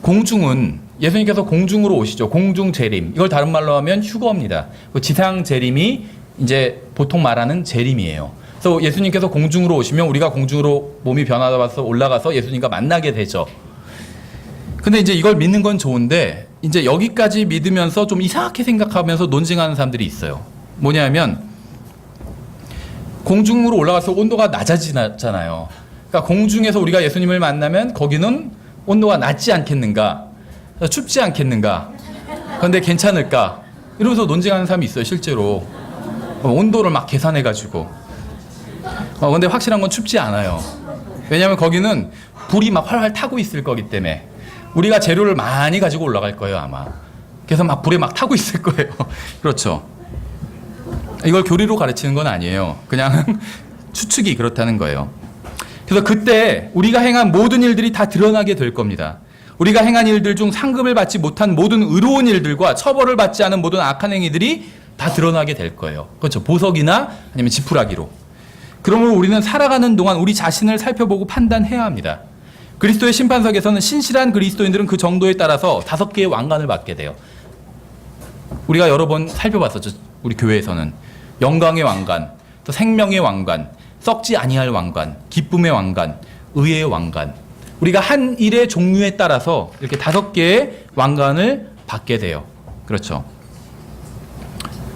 공중은 예수님께서 공중으로 오시죠. 공중 재림. 이걸 다른 말로 하면 휴거입니다. 지상 재림이 이제 보통 말하는 재림이에요. 그래서 예수님께서 공중으로 오시면 우리가 공중으로 몸이 변화받아서 올라가서 예수님과 만나게 되죠. 근데 이제 이걸 믿는 건 좋은데 이제 여기까지 믿으면서 좀 이상하게 생각하면서 논쟁하는 사람들이 있어요. 뭐냐면 공중으로 올라가서 온도가 낮아지잖아요. 그러니까 공중에서 우리가 예수님을 만나면 거기는 온도가 낮지 않겠는가? 춥지 않겠는가? 그런데 괜찮을까? 이러면서 논쟁하는 사람이 있어요, 실제로. 온도를 막 계산해가지고. 근데 확실한 건 춥지 않아요. 왜냐하면 거기는 불이 막 활활 타고 있을 거기 때문에. 우리가 재료를 많이 가지고 올라갈 거예요, 아마. 그래서 막 불에 막 타고 있을 거예요. 그렇죠. 이걸 교리로 가르치는 건 아니에요. 그냥 추측이 그렇다는 거예요. 그래서 그때 우리가 행한 모든 일들이 다 드러나게 될 겁니다. 우리가 행한 일들 중 상급을 받지 못한 모든 의로운 일들과 처벌을 받지 않은 모든 악한 행위들이 다 드러나게 될 거예요. 그렇죠. 보석이나 아니면 지푸라기로. 그러므로 우리는 살아가는 동안 우리 자신을 살펴보고 판단해야 합니다. 그리스도의 심판석에서는 신실한 그리스도인들은 그 정도에 따라서 5개의 왕관을 받게 돼요. 우리가 여러 번 살펴봤었죠. 우리 교회에서는. 영광의 왕관, 또 생명의 왕관, 썩지 아니할 왕관, 기쁨의 왕관, 의의 왕관. 우리가 한 일의 종류에 따라서 이렇게 5개의 왕관을 받게 돼요. 그렇죠.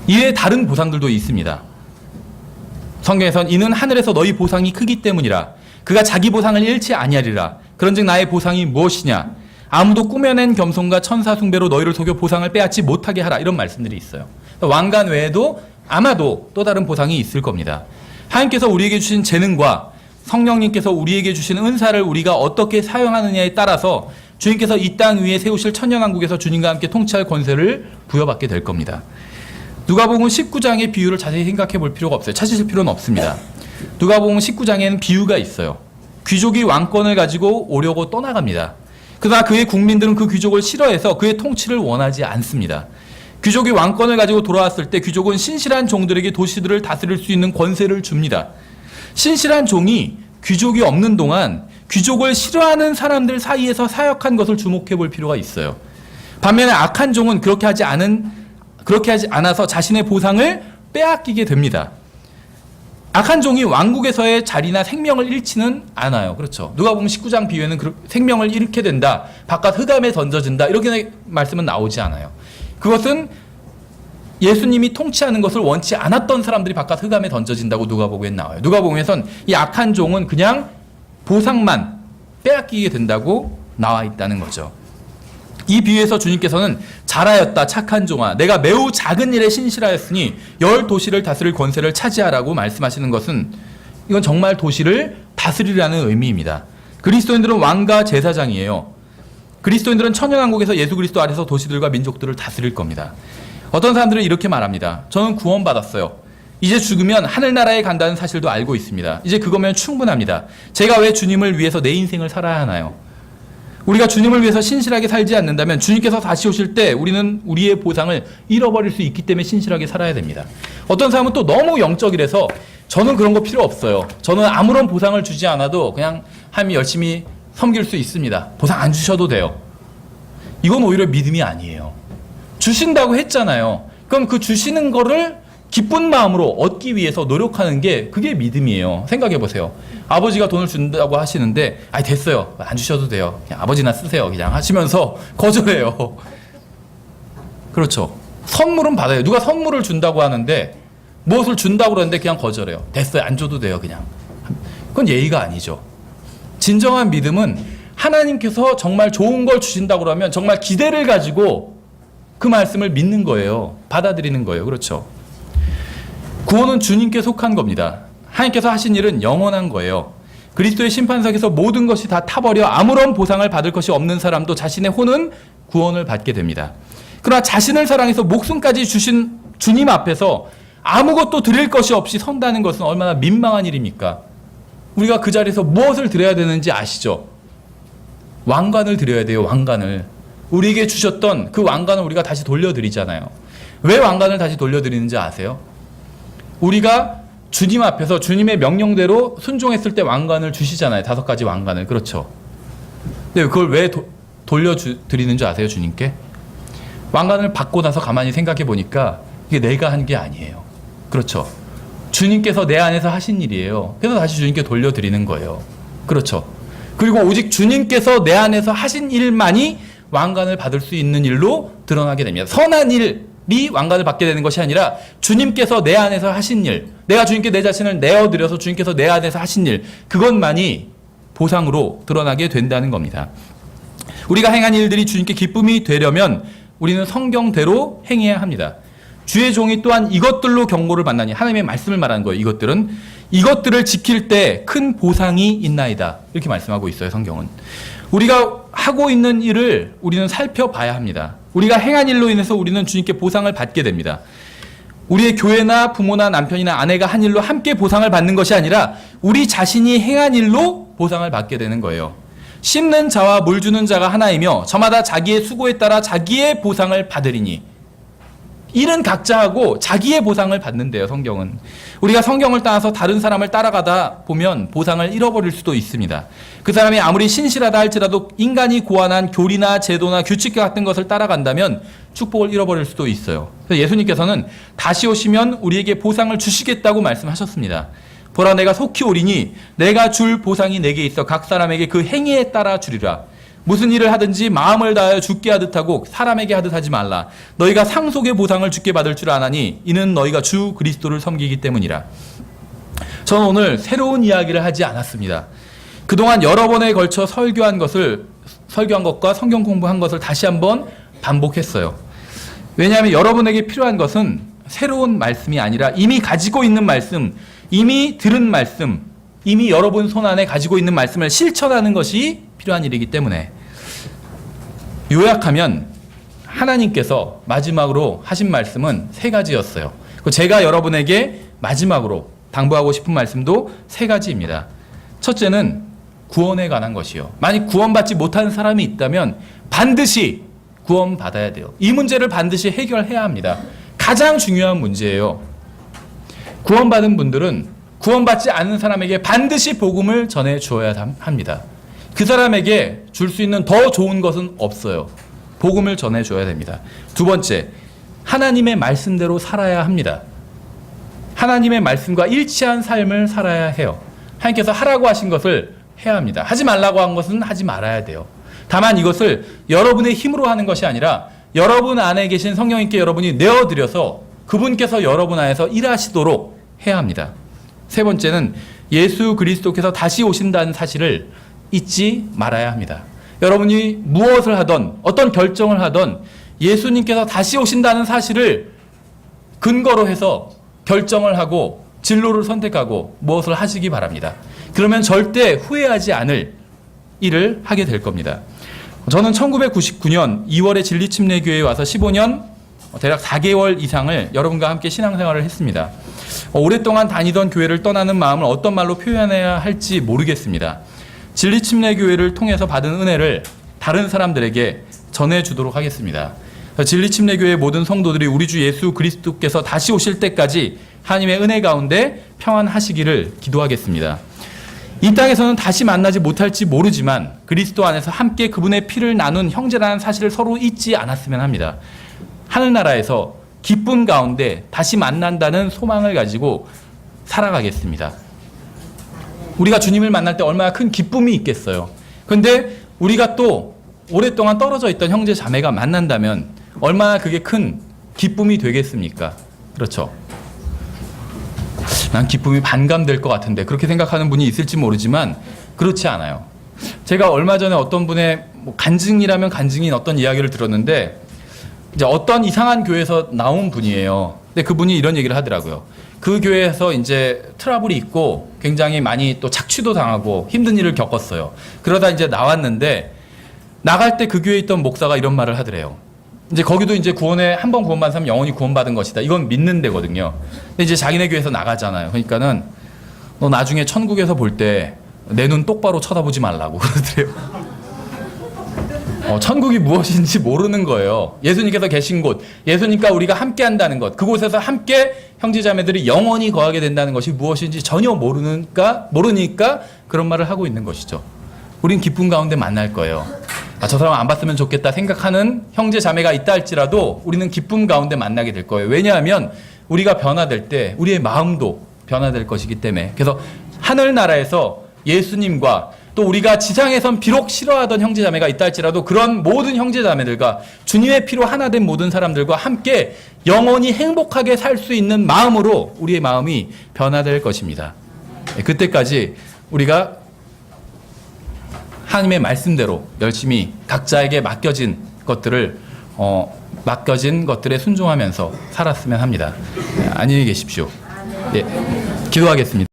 이외에 다른 보상들도 있습니다. 성경에선 이는 하늘에서 너희 보상이 크기 때문이라. 그가 자기 보상을 잃지 아니하리라. 그런즉 나의 보상이 무엇이냐? 아무도 꾸며낸 겸손과 천사 숭배로 너희를 속여 보상을 빼앗지 못하게 하라. 이런 말씀들이 있어요. 왕관 외에도 아마도 또 다른 보상이 있을 겁니다. 하나님께서 우리에게 주신 재능과 성령님께서 우리에게 주신 은사를 우리가 어떻게 사용하느냐에 따라서 주님께서 이 땅 위에 세우실 천년왕국에서 주님과 함께 통치할 권세를 부여받게 될 겁니다. 누가복음 19장의 비유를 자세히 생각해 볼 필요가 없어요. 찾으실 필요는 없습니다. 누가복음 19장에는 비유가 있어요. 귀족이 왕권을 가지고 오려고 떠나갑니다. 그러나 그의 국민들은 그 귀족을 싫어해서 그의 통치를 원하지 않습니다. 귀족이 왕권을 가지고 돌아왔을 때 귀족은 신실한 종들에게 도시들을 다스릴 수 있는 권세를 줍니다. 신실한 종이 귀족이 없는 동안 귀족을 싫어하는 사람들 사이에서 사역한 것을 주목해 볼 필요가 있어요. 반면에 악한 종은 그렇게 하지 않아서 자신의 보상을 빼앗기게 됩니다. 악한 종이 왕국에서의 자리나 생명을 잃지는 않아요. 그렇죠. 누가복음 19장 비유에는 생명을 잃게 된다, 바깥 흑암에 던져진다 이렇게 말씀은 나오지 않아요. 그것은 예수님이 통치하는 것을 원치 않았던 사람들이 바깥 흑암에 던져진다고 누가복음에 나와요. 누가복음에선 이 악한 종은 그냥 보상만 빼앗기게 된다고 나와 있다는 거죠. 이 비유에서 주님께서는 잘하였다 착한 종아, 내가 매우 작은 일에 신실하였으니 10도시를 다스릴 권세를 차지하라고 말씀하시는 것은 이건 정말 도시를 다스리라는 의미입니다. 그리스도인들은 왕과 제사장이에요. 그리스도인들은 천년왕국에서 예수 그리스도 아래서 도시들과 민족들을 다스릴 겁니다. 어떤 사람들은 이렇게 말합니다. 저는 구원받았어요. 이제 죽으면 하늘나라에 간다는 사실도 알고 있습니다. 이제 그거면 충분합니다. 제가 왜 주님을 위해서 내 인생을 살아야 하나요? 우리가 주님을 위해서 신실하게 살지 않는다면 주님께서 다시 오실 때 우리는 우리의 보상을 잃어버릴 수 있기 때문에 신실하게 살아야 됩니다. 어떤 사람은 또 너무 영적이라서 저는 그런 거 필요 없어요. 저는 아무런 보상을 주지 않아도 그냥 하나님 열심히 섬길 수 있습니다. 보상 안 주셔도 돼요. 이건 오히려 믿음이 아니에요. 주신다고 했잖아요. 그럼 그 주시는 거를 기쁜 마음으로 얻기 위해서 노력하는 게 그게 믿음이에요. 생각해 보세요. 아버지가 돈을 준다고 하시는데 됐어요. 안 주셔도 돼요. 그냥 아버지나 쓰세요. 그냥 하시면서 거절해요. 그렇죠. 선물은 받아요. 누가 선물을 준다고 하는데 무엇을 준다고 그러는데 그냥 거절해요. 됐어요. 안 줘도 돼요. 그냥. 그건 예의가 아니죠. 진정한 믿음은 하나님께서 정말 좋은 걸 주신다고 그러면 정말 기대를 가지고 그 말씀을 믿는 거예요. 받아들이는 거예요. 그렇죠. 구원은 주님께 속한 겁니다. 하나님께서 하신 일은 영원한 거예요. 그리스도의 심판석에서 모든 것이 다 타버려 아무런 보상을 받을 것이 없는 사람도 자신의 혼은 구원을 받게 됩니다. 그러나 자신을 사랑해서 목숨까지 주신 주님 앞에서 아무것도 드릴 것이 없이 선다는 것은 얼마나 민망한 일입니까? 우리가 그 자리에서 무엇을 드려야 되는지 아시죠? 왕관을 드려야 돼요. 왕관을. 우리에게 주셨던 그 왕관을 우리가 다시 돌려드리잖아요. 왜 왕관을 다시 돌려드리는지 아세요? 우리가 주님 앞에서 주님의 명령대로 순종했을 때 왕관을 주시잖아요. 5가지 왕관을. 그렇죠. 근데 그걸 왜 돌려드리는 줄 아세요? 주님께? 왕관을 받고 나서 가만히 생각해 보니까 이게 내가 한 게 아니에요. 그렇죠. 주님께서 내 안에서 하신 일이에요. 그래서 다시 주님께 돌려드리는 거예요. 그렇죠. 그리고 오직 주님께서 내 안에서 하신 일만이 왕관을 받을 수 있는 일로 드러나게 됩니다. 선한 일이 왕관을 받게 되는 것이 아니라 주님께서 내 안에서 하신 일, 내가 주님께 내 자신을 내어드려서 주님께서 내 안에서 하신 일, 그것만이 보상으로 드러나게 된다는 겁니다. 우리가 행한 일들이 주님께 기쁨이 되려면 우리는 성경대로 행해야 합니다. 주의 종이 또한 이것들로 경고를 받나니, 하나님의 말씀을 말하는 거예요. 이것들을 지킬 때 큰 보상이 있나이다. 이렇게 말씀하고 있어요. 성경은. 우리가 하고 있는 일을 우리는 살펴봐야 합니다. 우리가 행한 일로 인해서 우리는 주님께 보상을 받게 됩니다. 우리의 교회나 부모나 남편이나 아내가 한 일로 함께 보상을 받는 것이 아니라 우리 자신이 행한 일로 보상을 받게 되는 거예요. 심는 자와 물 주는 자가 하나이며 저마다 자기의 수고에 따라 자기의 보상을 받으리니. 일은 각자 하고 자기의 보상을 받는데요. 성경은. 우리가 성경을 따라서 다른 사람을 따라가다 보면 보상을 잃어버릴 수도 있습니다. 그 사람이 아무리 신실하다 할지라도 인간이 고안한 교리나 제도나 규칙 같은 것을 따라간다면 축복을 잃어버릴 수도 있어요. 그래서 예수님께서는 다시 오시면 우리에게 보상을 주시겠다고 말씀하셨습니다. 보라, 내가 속히 오리니 내가 줄 보상이 내게 있어 각 사람에게 그 행위에 따라 주리라. 무슨 일을 하든지 마음을 다하여 주께 하듯 하고 사람에게 하듯 하지 말라. 너희가 상속의 보상을 주께 받을 줄 아나니 이는 너희가 주 그리스도를 섬기기 때문이라. 저는 오늘 새로운 이야기를 하지 않았습니다. 그동안 여러 번에 걸쳐 설교한 것과 성경 공부한 것을 다시 한번 반복했어요. 왜냐하면 여러분에게 필요한 것은 새로운 말씀이 아니라 이미 가지고 있는 말씀, 이미 들은 말씀, 이미 여러분 손 안에 가지고 있는 말씀을 실천하는 것이 필요한 일이기 때문에, 요약하면 하나님께서 마지막으로 하신 말씀은 3가지였어요. 제가 여러분에게 마지막으로 당부하고 싶은 말씀도 3가지입니다. 첫째는 구원에 관한 것이요. 만약 구원받지 못하는 사람이 있다면 반드시 구원받아야 돼요. 이 문제를 반드시 해결해야 합니다. 가장 중요한 문제예요. 구원받은 분들은 구원받지 않은 사람에게 반드시 복음을 전해 주어야 합니다. 그 사람에게 줄 수 있는 더 좋은 것은 없어요. 복음을 전해 줘야 됩니다. 2번째, 하나님의 말씀대로 살아야 합니다. 하나님의 말씀과 일치한 삶을 살아야 해요. 하나님께서 하라고 하신 것을 해야 합니다. 하지 말라고 한 것은 하지 말아야 돼요. 다만 이것을 여러분의 힘으로 하는 것이 아니라 여러분 안에 계신 성령님께 여러분이 내어드려서 그분께서 여러분 안에서 일하시도록 해야 합니다. 3번째는 예수 그리스도께서 다시 오신다는 사실을 잊지 말아야 합니다. 여러분이 무엇을 하던 어떤 결정을 하던 예수님께서 다시 오신다는 사실을 근거로 해서 결정을 하고 진로를 선택하고 무엇을 하시기 바랍니다. 그러면 절대 후회하지 않을 일을 하게 될 겁니다. 저는 1999년 2월에 진리침례교회에 와서 15년 대략 4개월 이상을 여러분과 함께 신앙생활을 했습니다. 오랫동안 다니던 교회를 떠나는 마음을 어떤 말로 표현해야 할지 모르겠습니다. 진리침례교회를 통해서 받은 은혜를 다른 사람들에게 전해주도록 하겠습니다. 진리침례교회 모든 성도들이 우리 주 예수 그리스도께서 다시 오실 때까지 하나님의 은혜 가운데 평안하시기를 기도하겠습니다. 이 땅에서는 다시 만나지 못할지 모르지만 그리스도 안에서 함께 그분의 피를 나눈 형제라는 사실을 서로 잊지 않았으면 합니다. 하늘나라에서 기쁨 가운데 다시 만난다는 소망을 가지고 살아가겠습니다. 우리가 주님을 만날 때 얼마나 큰 기쁨이 있겠어요. 그런데 우리가 또 오랫동안 떨어져 있던 형제 자매가 만난다면 얼마나 그게 큰 기쁨이 되겠습니까? 그렇죠. 난 기쁨이 반감될 것 같은데 그렇게 생각하는 분이 있을지 모르지만 그렇지 않아요. 제가 얼마 전에 어떤 분의 간증이라면 간증인 어떤 이야기를 들었는데 이제 어떤 이상한 교회에서 나온 분이에요. 근데 그분이 이런 얘기를 하더라고요. 그 교회에서 이제 트러블이 있고 굉장히 많이 또 착취도 당하고 힘든 일을 겪었어요. 그러다 이제 나왔는데 나갈 때 그 교회에 있던 목사가 이런 말을 하더래요. 이제 거기도 이제 구원에 한 번 구원받은 사람 영원히 구원받은 것이다. 이건 믿는 데거든요. 근데 이제 자기네 교회에서 나가잖아요. 그러니까는 너 나중에 천국에서 볼 때 내 눈 똑바로 쳐다보지 말라고 그러더래요. 천국이 무엇인지 모르는 거예요. 예수님께서 계신 곳, 예수님과 우리가 함께 한다는 것, 그곳에서 함께 형제자매들이 영원히 거하게 된다는 것이 무엇인지 전혀 모르니까 그런 말을 하고 있는 것이죠. 우린 기쁨 가운데 만날 거예요. 저 사람 안 봤으면 좋겠다 생각하는 형제자매가 있다 할지라도 우리는 기쁨 가운데 만나게 될 거예요. 왜냐하면 우리가 변화될 때 우리의 마음도 변화될 것이기 때문에. 그래서 하늘나라에서 예수님과 또 우리가 지상에선 비록 싫어하던 형제자매가 있다 할지라도 그런 모든 형제자매들과 주님의 피로 하나 된 모든 사람들과 함께 영원히 행복하게 살 수 있는 마음으로 우리의 마음이 변화될 것입니다. 그때까지 우리가 하나님의 말씀대로 열심히 각자에게 맡겨진 것들에 순종하면서 살았으면 합니다. 안녕히 계십시오. 예, 기도하겠습니다.